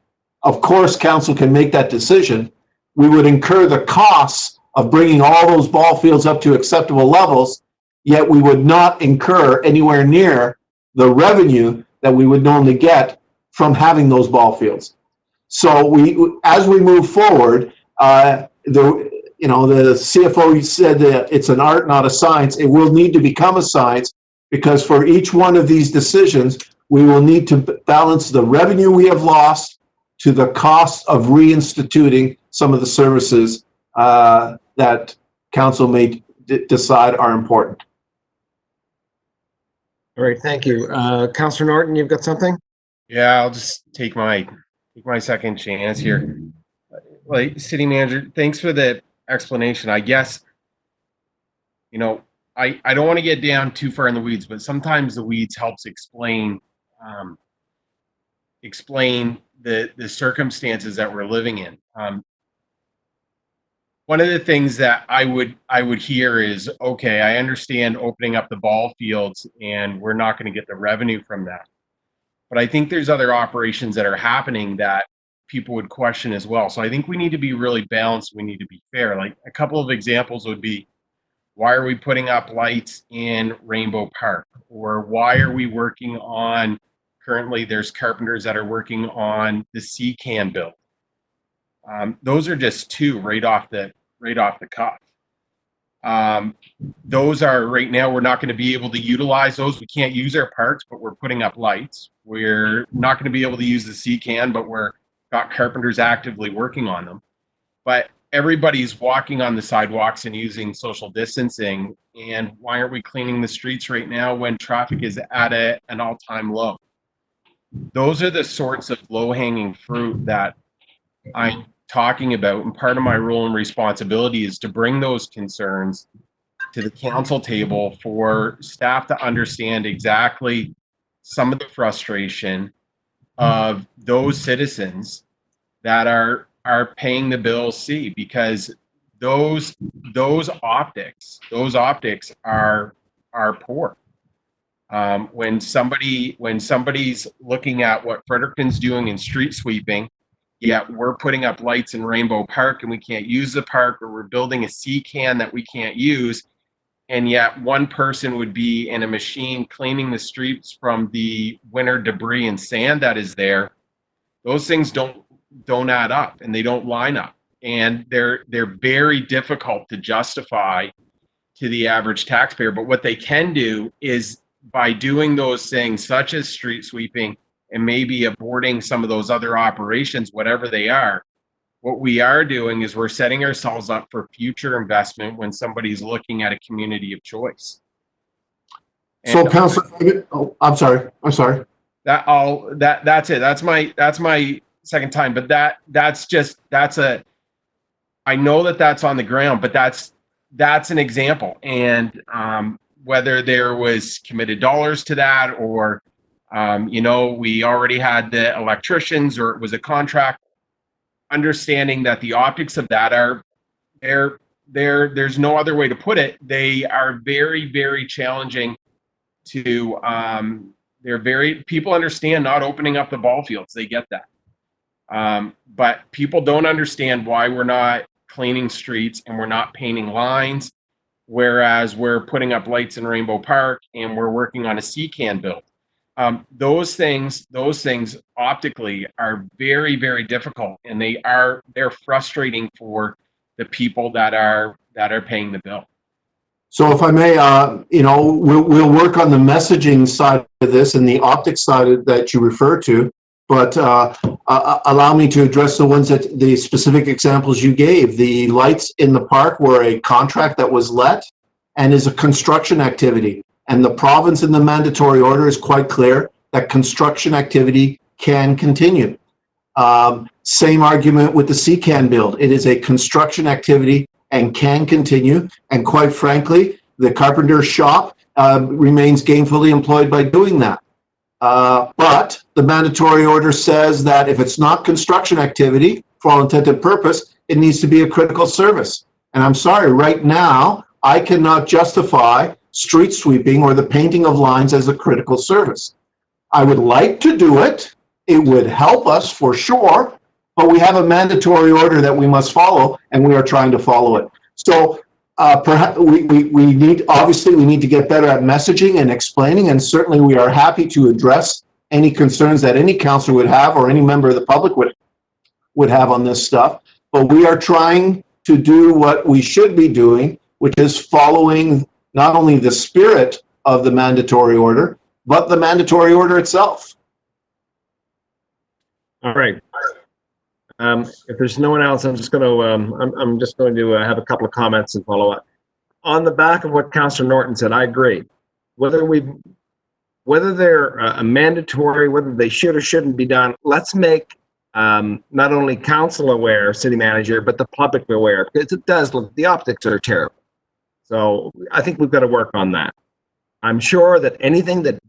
of course, Council can make that decision. We would incur the costs of bringing all those ball fields up to acceptable levels, yet we would not incur anywhere near the revenue that we would normally get from having those ball fields. So as we move forward, the CFO said that it's an art, not a science. It will need to become a science because for each one of these decisions, we will need to balance the revenue we have lost to the cost of reinstituting some of the services that Council may decide are important. All right, thank you. Councillor Norton, you've got something? Yeah, I'll just take my second chance here. Like, City Manager, thanks for the explanation. I guess, I don't want to get down too far in the weeds, but sometimes the weeds helps explain the circumstances that we're living in. One of the things that I would hear is, okay, I understand opening up the ball fields and we're not going to get the revenue from that. But I think there's other operations that are happening that people would question as well. So I think we need to be really balanced. We need to be fair. Like a couple of examples would be, why are we putting up lights in Rainbow Park? Or why are we working on, currently there's carpenters that are working on the C-CAN build. Those are just two right off the cuff. Those are right now, we're not going to be able to utilize those. We can't use our parks, but we're putting up lights. We're not going to be able to use the C-CAN, but we're got carpenters actively working on them. But everybody's walking on the sidewalks and using social distancing. And why aren't we cleaning the streets right now when traffic is at an all-time low? Those are the sorts of low-hanging fruit that I'm talking about. And part of my role and responsibility is to bring those concerns to the council table for staff to understand exactly some of the frustration of those citizens that are paying the bills see, because those optics are poor. When somebody's looking at what Fredericton's doing in street sweeping, yet we're putting up lights in Rainbow Park and we can't use the park, or we're building a C-CAN that we can't use, and yet one person would be in a machine cleaning the streets from the winter debris and sand that is there. Those things don't add up and they don't line up, and they're very difficult to justify to the average taxpayer. But what they can do is, by doing those things such as street sweeping and maybe aborting some of those other operations, whatever they are, what we are doing is we're setting ourselves up for future investment when somebody's looking at a community of choice. So, Councillor, I'm sorry. That's it. That's my second time, but I know that's on the ground, but that's an example. And whether there was committed dollars to that, or we already had the electricians, or it was a contract, understanding that the optics of that are there's no other way to put it. They are very, very challenging to people understand not opening up the ball fields. They get that. But people don't understand why we're not cleaning streets and we're not painting lines, whereas we're putting up lights in Rainbow Park and we're working on a CCAN build. Those things optically are very, very difficult, and they're frustrating for the people that are paying the bill. So if I may, we'll work on the messaging side of this and the optics side that you refer to, but allow me to address the specific examples you gave. The lights in the park were a contract that was let and is a construction activity. And the province in the mandatory order is quite clear that construction activity can continue. Same argument with the CCAN build. It is a construction activity and can continue. And quite frankly, the carpenter shop remains gainfully employed by doing that. But the mandatory order says that if it's not construction activity, for all intent and purpose, it needs to be a critical service. And I'm sorry, right now, I cannot justify street sweeping or the painting of lines as a critical service. I would like to do it. It would help us for sure, but we have a mandatory order that we must follow, and we are trying to follow it. So perhaps we need to get better at messaging and explaining, and certainly we are happy to address any concerns that any councillor would have or any member of the public would have on this stuff. But we are trying to do what we should be doing, which is following not only the spirit of the mandatory order, but the mandatory order itself. All right. If there's no one else, I'm just going to have a couple of comments and follow up. On the back of what Councillor Norton said, I agree. Whether they're a mandatory, whether they should or shouldn't be done, let's make not only council aware, city manager, but the public aware, because it does look, the optics are terrible. So I think we've got to work on that. I'm sure that anything that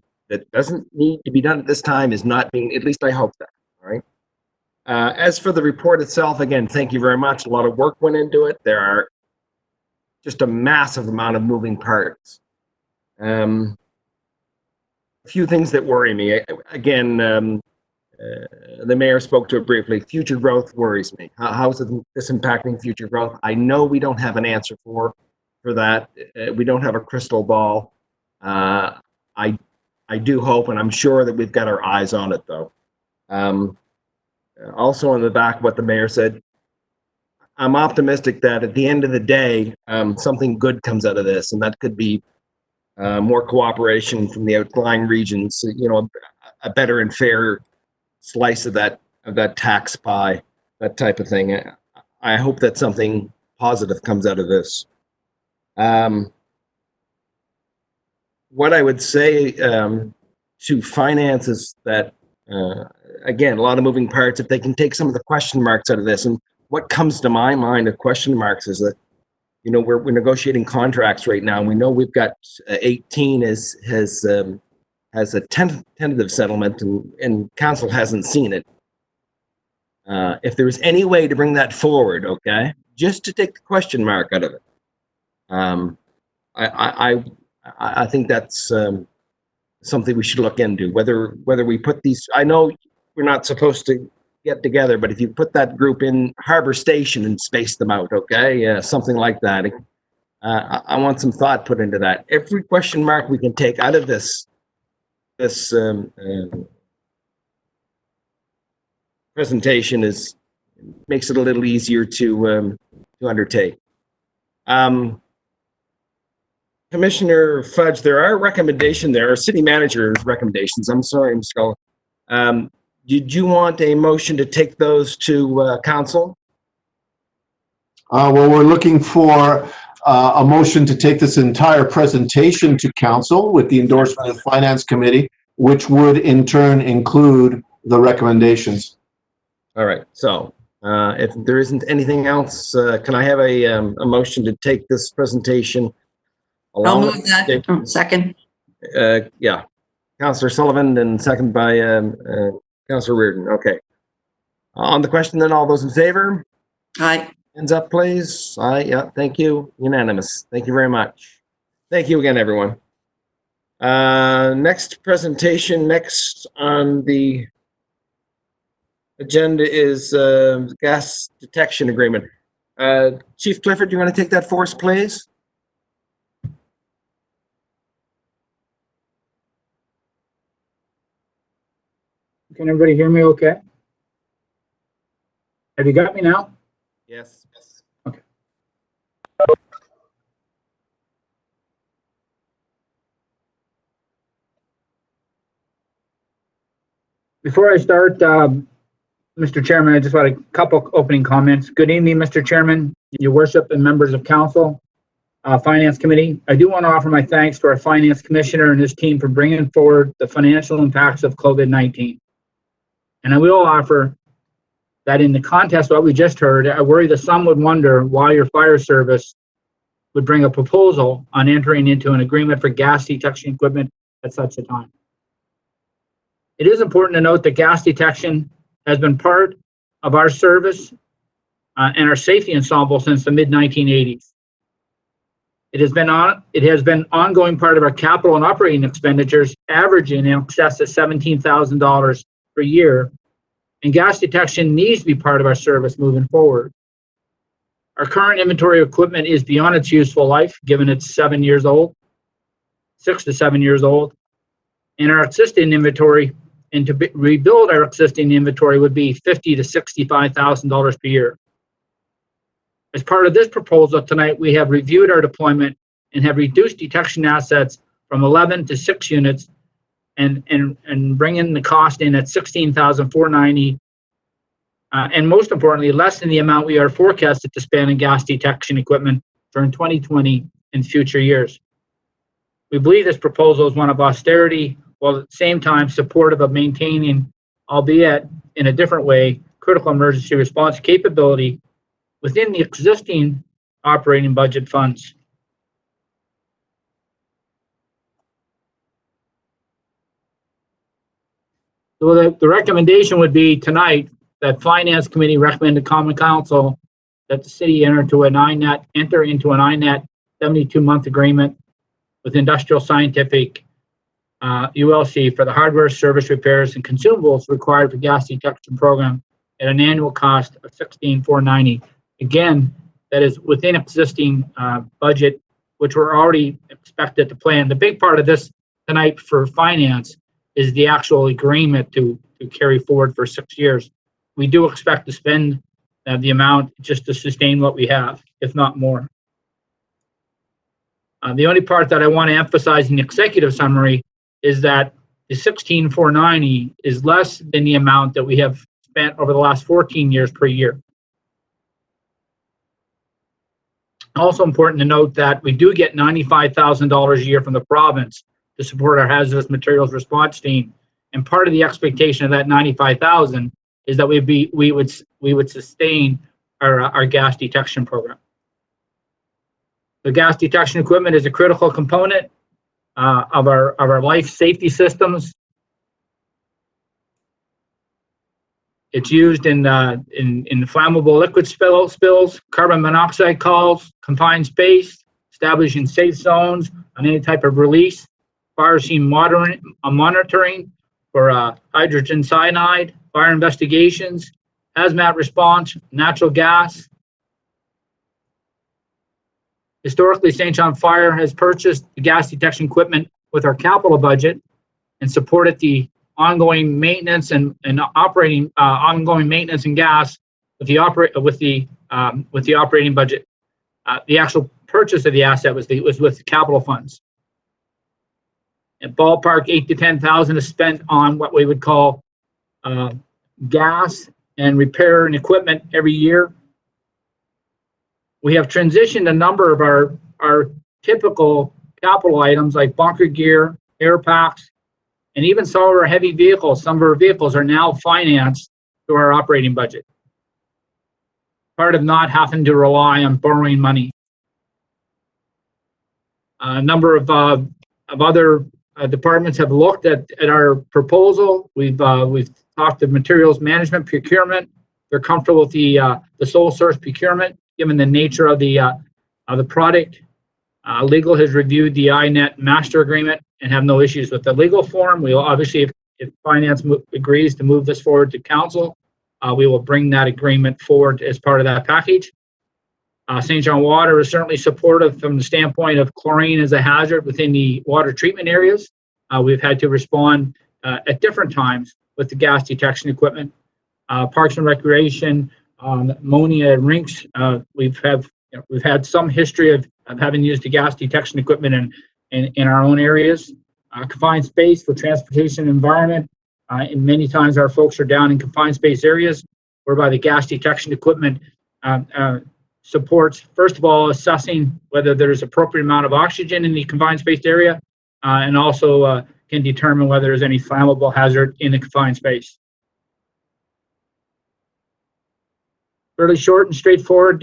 doesn't need to be done at this time is not being, at least I hope that, all right? As for the report itself, again, thank you very much. A lot of work went into it. There are just a massive amount of moving parts. A few things that worry me. Again, the mayor spoke to it briefly. Future growth worries me. How is this impacting future growth? I know we don't have an answer for that. We don't have a crystal ball. I do hope, and I'm sure that we've got our eyes on it, though. Also, on the back of what the mayor said, I'm optimistic that at the end of the day, something good comes out of this, and that could be more cooperation from the outlying regions. You know, a better and fair slice of that tax pie, that type of thing. I hope that something positive comes out of this. What I would say to finance is that, again, a lot of moving parts. If they can take some of the question marks out of this, and what comes to my mind of question marks is that, you know, we're negotiating contracts right now. And we know we've got 18 has a tentative settlement, and council hasn't seen it. If there's any way to bring that forward, okay, just to take the question mark out of it, I think that's something we should look into. Whether we put these, I know we're not supposed to get together, but if you put that group in Harbor Station and space them out, okay, something like that. I want some thought put into that. Every question mark we can take out of this presentation makes it a little easier to undertake. Commissioner Fudge, there are city manager's recommendations. I'm sorry, Mr. Scull. Did you want a motion to take those to council? Well, we're looking for a motion to take this entire presentation to council with the endorsement of the Finance Committee, which would in turn include the recommendations. All right. So if there isn't anything else, can I have a motion to take this presentation? I'll move that. Oh, second. Yeah. Councillor Sullivan and second by Councillor Reardon. Okay. On the question then, all those in favor? Aye. Hands up, please. Aye. Yeah. Thank you. Unanimous. Thank you very much. Thank you again, everyone. Next presentation, next on the agenda is gas detection agreement. Chief Clifford, do you want to take that for us, please? Can everybody hear me okay? Have you got me now? Yes. Okay. Before I start, Mr. Chairman, I just want a couple opening comments. Good evening, Mr. Chairman, your worship, and members of council, Finance Committee. I do want to offer my thanks to our Finance Commissioner and his team for bringing forward the financial impacts of COVID-19. And I will offer that in the context of what we just heard, I worry that some would wonder why your fire service would bring a proposal on entering into an agreement for gas detection equipment at such a time. It is important to note that gas detection has been part of our service and our safety ensemble since the mid-1980s. It has been ongoing part of our capital and operating expenditures, averaging in excess of $17,000 per year, and gas detection needs to be part of our service moving forward. Our current inventory of equipment is beyond its useful life, given it's 7 years old, 6 to 7 years old, and our existing inventory, and to rebuild our existing inventory would be $50,000 to $65,000 per year. As part of this proposal tonight, we have reviewed our deployment and have reduced detection assets from 11 to 6 units and bringing the cost in at $16,490, and most importantly, less than the amount we are forecasted to spend in gas detection equipment during 2020 and future years. We believe this proposal is one of austerity, while at the same time supportive of maintaining, albeit in a different way, critical emergency response capability within the existing operating budget funds. So the recommendation would be tonight that Finance Committee recommend to Common Council that the city enter into an INET 72-month agreement with Industrial Scientific ULC for the hardware, service, repairs, and consumables required for gas detection program at an annual cost of $16,490. Again, that is within existing budget, which we're already expected to plan. The big part of this tonight for finance is the actual agreement to carry forward for 6 years. We do expect to spend the amount just to sustain what we have, if not more. The only part that I want to emphasize in the executive summary is that the $16,490 is less than the amount that we have spent over the last 14 years per year. Also important to note that we do get $95,000 a year from the province to support our hazardous materials response team, and part of the expectation of that $95,000 is that we would sustain our gas detection program. The gas detection equipment is a critical component of our life safety systems. It's used in flammable liquid spills, carbon monoxide calls, confined space, establishing safe zones on any type of release, fire scene monitoring for hydrogen cyanide, fire investigations, hazmat response, natural gas. Historically, Saint John Fire has purchased the gas detection equipment with our capital budget and supported the ongoing maintenance and operating ongoing maintenance and gas with the operating budget. The actual purchase of the asset was with capital funds. At ballpark, $8,000 to $10,000 is spent on what we would call gas and repair and equipment every year. We have transitioned a number of our typical capital items like bunker gear, air packs, and even some of our heavy vehicles. Some of our vehicles are now financed through our operating budget. Part of not having to rely on borrowing money. A number of other departments have looked at our proposal. We've talked to materials management procurement. They're comfortable with the sole source procurement, given the nature of the product. Legal has reviewed the INET master agreement and have no issues with the legal form. We'll obviously, if finance agrees to move this forward to council, we will bring that agreement forward as part of that package. Saint John Water is certainly supportive from the standpoint of chlorine as a hazard within the water treatment areas. We've had to respond at different times with the gas detection equipment. Parks and Recreation, ammonia and rinks, we've had some history of having used the gas detection equipment in our own areas. Confined space for transportation and environment, and many times our folks are down in confined space areas whereby the gas detection equipment supports, first of all, assessing whether there's appropriate amount of oxygen in the confined space area, and also can determine whether there's any flammable hazard in the confined space. Fairly short and straightforward.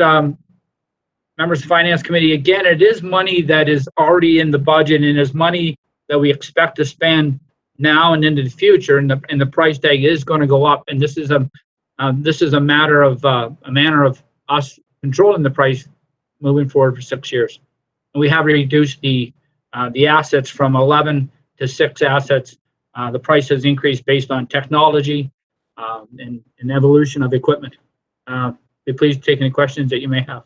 Members of the Finance Committee, again, it is money that is already in the budget and is money that we expect to spend now and into the future, and the price tag is going to go up. And this is a matter of us controlling the price moving forward for 6 years. And we have reduced the assets from 11 to 6 assets. The price has increased based on technology and evolution of equipment. Be pleased to take any questions that you may have.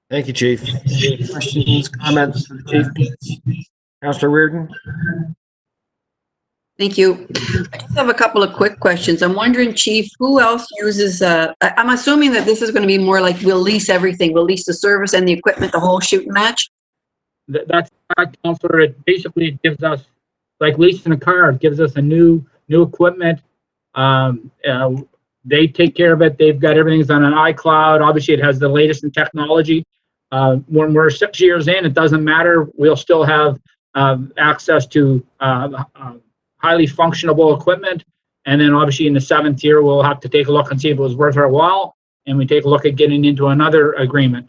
Thank you, Chief. Questions, comments for the Chief? Councillor Reardon? Thank you. I just have a couple of quick questions. I'm wondering, Chief, who else uses, I'm assuming that this is going to be more like we'll lease everything. We'll lease the service and the equipment, the whole shoot and match? That's correct, Councillor. It basically gives us, like leasing a car, it gives us a new equipment. They take care of it. They've got everything's on an iCloud. Obviously, it has the latest in technology. When we're 6 years in, it doesn't matter. We'll still have access to highly functionable equipment. And then obviously in the 7th year, we'll have to take a look and see if it was worth our while. And we take a look at getting into another agreement.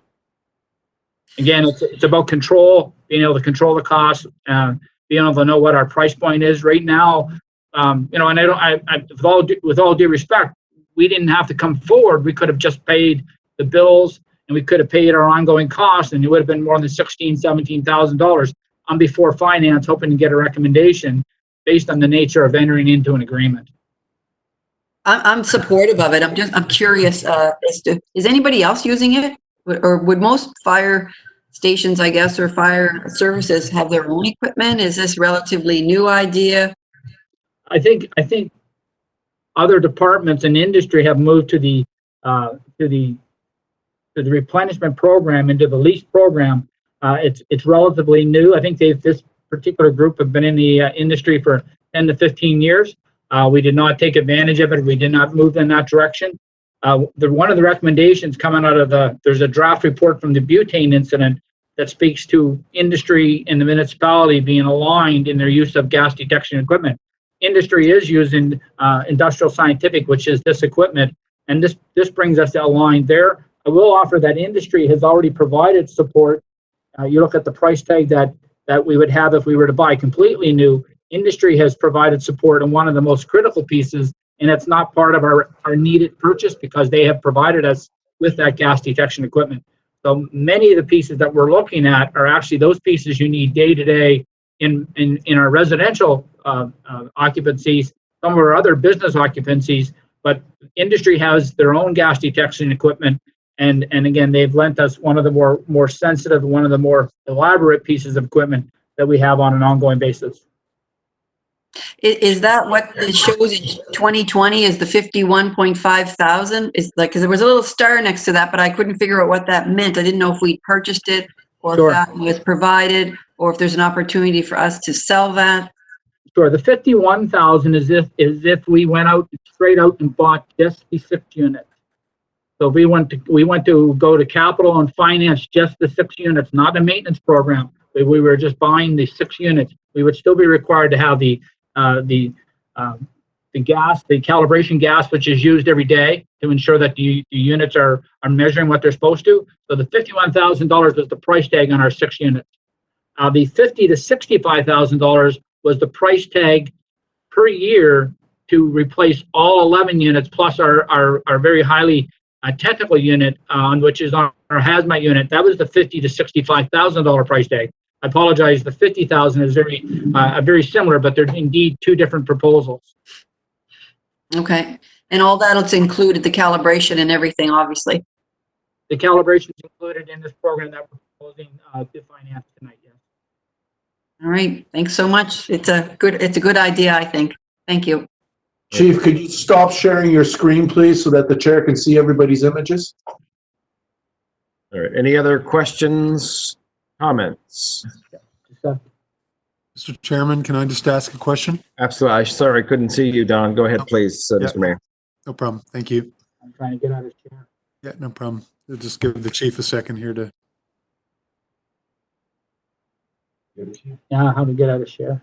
Again, it's about control, being able to control the cost, being able to know what our price point is right now. And with all due respect, we didn't have to come forward. We could have just paid the bills and we could have paid our ongoing costs, and it would have been more than $16,000, $17,000. I'm before finance hoping to get a recommendation based on the nature of entering into an agreement. I'm supportive of it. I'm curious as to, is anybody else using it? Or would most fire stations, I guess, or fire services have their own equipment? Is this relatively new idea? I think other departments and industry have moved to the replenishment program, into the lease program. It's relatively new. I think this particular group have been in the industry for 10 to 15 years. We did not take advantage of it. We did not move in that direction. One of the recommendations coming out of there's a draft report from the butane incident that speaks to industry and the municipality being aligned in their use of gas detection equipment. Industry is using industrial scientific, which is this equipment, and this brings us aligned there. I will offer that industry has already provided support. You look at the price tag that we would have if we were to buy completely new. Industry has provided support on one of the most critical pieces, and it's not part of our needed purchase because they have provided us with that gas detection equipment. So many of the pieces that we're looking at are actually those pieces you need day to day in our residential occupancies, some of our other business occupancies, but industry has their own gas detection equipment. And again, they've lent us one of the more sensitive, one of the more elaborate pieces of equipment that we have on an ongoing basis. Is that what it shows in 2020 is the 51.5 thousand? Is like, because there was a little star next to that, but I couldn't figure out what that meant. I didn't know if we purchased it or Sure. if that was provided, or if there's an opportunity for us to sell that. Sure. The 51,000 is if we went out straight out and bought just the 6 units. So we went to go to capital and finance just the 6 units, not a maintenance program. We were just buying the 6 units. We would still be required to have the gas, the calibration gas, which is used every day to ensure that the units are measuring what they're supposed to. So the $51,000 was the price tag on our 6 units. The $50,000 to $65,000 was the price tag per year to replace all 11 units plus our very highly technical unit, which is our hazmat unit. That was the $50,000 to $65,000 price tag. I apologize. The 50,000 is very similar, but they're indeed two different proposals. Okay. And all that'll included the calibration and everything, obviously. The calibration is included in this program that we're proposing to finance tonight, yes. All right. Thanks so much. It's a good idea, I think. Thank you. Chief, could you stop sharing your screen, please, so that the chair can see everybody's images? All right. Any other questions, comments? Mr. Chairman, can I just ask a question? Absolutely. I'm sorry, I couldn't see you, Don. Go ahead, please, Yeah. Mr. Mayor. No problem. Thank you. I'm trying to get out of the chair. Yeah, no problem. We'll just give the chief a second here to. Yeah, how to get out of share.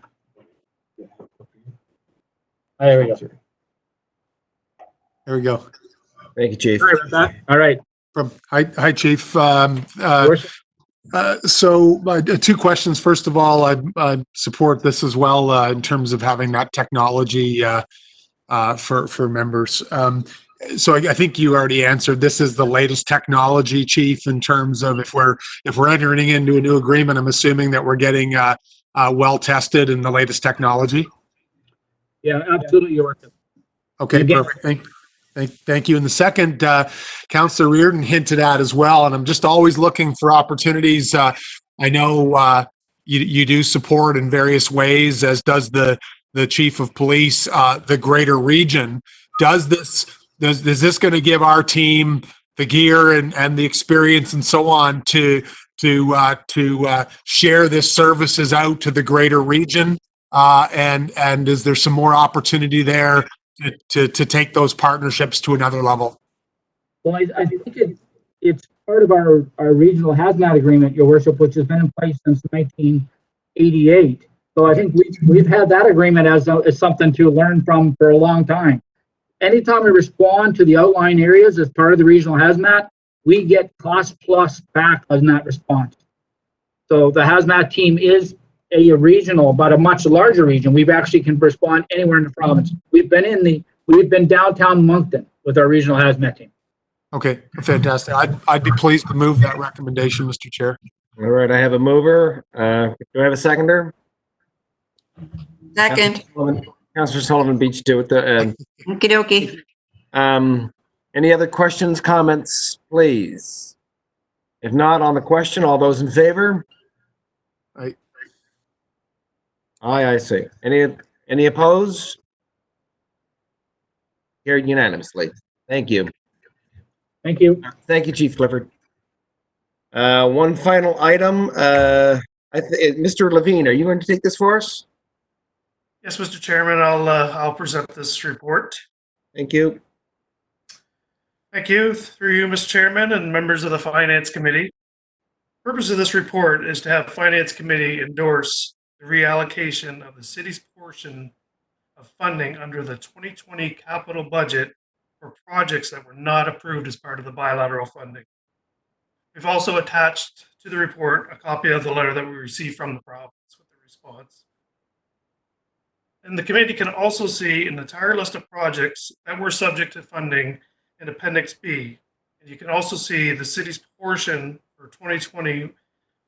There we go. There we go. Thank you, Chief. Sorry about that. All right. Hi, Chief. Worship. Two questions. First of all, I support this as well in terms of having that technology for members. So I think you already answered. This is the latest technology, Chief, in terms of if we're entering into a new agreement. I'm assuming that we're getting well tested in the latest technology. Yeah, absolutely, Your Worship. Okay, Again, perfect. Thank you. And the second, Councillor Reardon hinted at as well, and I'm just always looking for opportunities. I know you do support in various ways, as does the Chief of Police, the greater region. Is this going to give our team the gear and the experience and so on to share this services out to the greater region? And is there some more opportunity there to take those partnerships to another level? Well, I think it's part of our regional hazmat agreement, Your Worship, which has been in place since 1988. So I think we've had that agreement as something to learn from for a long time. Anytime we respond to the outlying areas as part of the regional hazmat, we get cost plus back on that response. So the hazmat team is a regional, but a much larger region. We've actually can respond anywhere in the province. We've been downtown Moncton with our regional hazmat team. Okay, fantastic. I'd be pleased to move that recommendation, Mr. Chair. All right, I have a mover. Do I have a seconder? Second. Councillor Sullivan beats you with the. Okey dokey. Any other questions, comments, please? If not, on the question, all those in favor? Aye. Aye, I see. Any opposed? Carried unanimously. Thank you. Thank you. Thank you, Chief Clifford. One final item. Mr. Levine, are you going to take this for us? Yes, Mr. Chairman, I'll present this report. Thank you. Thank you. Through you, Mr. Chairman, and members of the Finance Committee. The purpose of this report is to have the Finance Committee endorse the reallocation of the city's portion of funding under the 2020 capital budget for projects that were not approved as part of the bilateral funding. We've also attached to the report a copy of the letter that we received from the province with the response. And the committee can also see an entire list of projects that were subject to funding in Appendix B. And you can also see the city's portion for 2020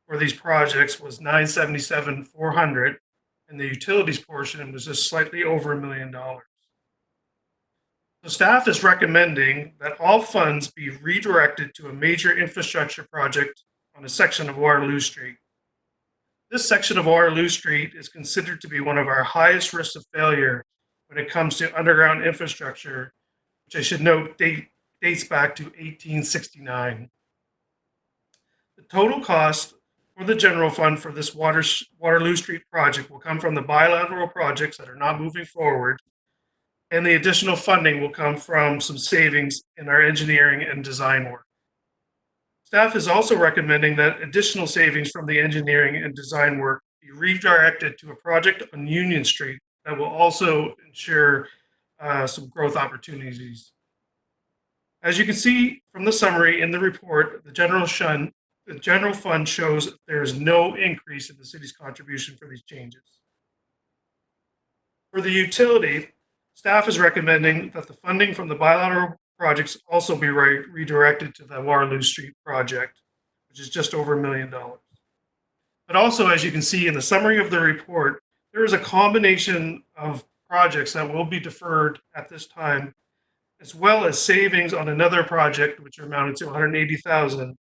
for these projects was $977,400, and the utilities portion was just slightly over $1 million. The staff is recommending that all funds be redirected to a major infrastructure project on a section of Waterloo Street. This section of Waterloo Street is considered to be one of our highest risks of failure when it comes to underground infrastructure, which I should note dates back to 1869. The total cost for the general fund for this Waterloo Street project will come from the bilateral projects that are not moving forward, and the additional funding will come from some savings in our engineering and design work. Staff is also recommending that additional savings from the engineering and design work be redirected to a project on Union Street that will also ensure some growth opportunities. As you can see from the summary in the report, the general fund shows there is no increase in the city's contribution for these changes. For the utility, staff is recommending that the funding from the bilateral projects also be redirected to the Waterloo Street project, which is just over $1 million. But also, as you can see in the summary of the report, there is a combination of projects that will be deferred at this time, as well as savings on another project which amounted to 180,000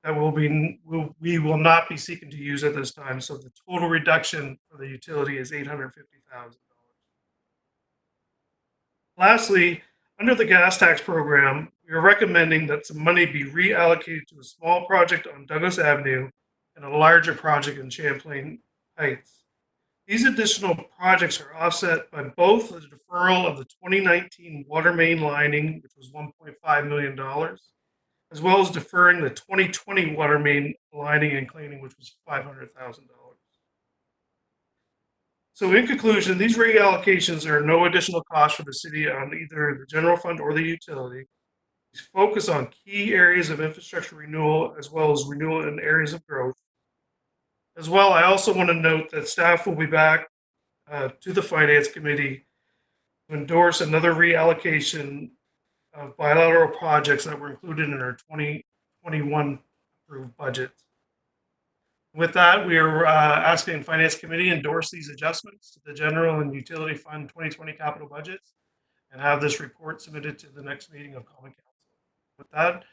that we will not be seeking to use at this time. So the total reduction for the utility is $850,000. Lastly, under the gas tax program, we are recommending that some money be reallocated to a small project on Douglas Avenue and a larger project in Champlain Heights. These additional projects are offset by both the deferral of the 2019 water main lining, which was $1.5 million, as well as deferring the 2020 water main lining and cleaning, which was $500,000. So in conclusion, these reallocations are no additional cost for the city on either the general fund or the utility. These focus on key areas of infrastructure renewal as well as renewal in areas of growth. As well, I also want to note that staff will be back to the Finance Committee to endorse another reallocation of bilateral projects that were included in our 2021 approved budget. With that, we are asking the Finance Committee to endorse these adjustments to the General and Utility Fund 2020 capital budgets and have this report submitted to the next meeting of Common Council. With that,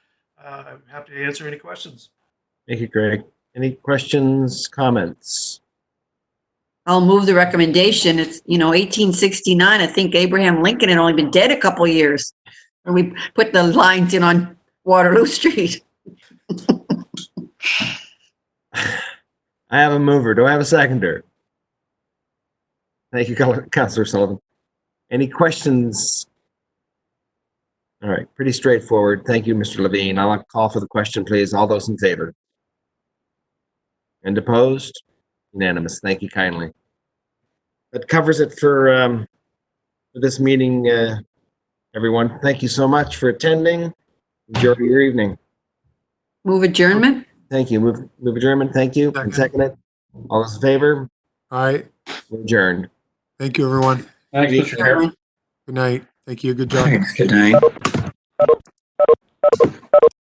I'm happy to answer any questions. Thank you, Greg. Any questions, comments? I'll move the recommendation. It's, 1869. I think Abraham Lincoln had only been dead a couple of years when we put the lines in on Waterloo Street. I have a mover. Do I have a seconder? Thank you, Councillor Sullivan. Any questions? All right, pretty straightforward. Thank you, Mr. Levine. I'll call for the question, please. All those in favor? And opposed? Unanimous. Thank you kindly. That covers it for this meeting, everyone. Thank you so much for attending. Enjoy your evening. Move adjournment? Thank you. Move adjournment. Thank you. And second it. All those in favor? All right. We're adjourned. Thank you, everyone. Thanks, Mr. Chair. Good night. Thank you. Good job. Thanks. Good night.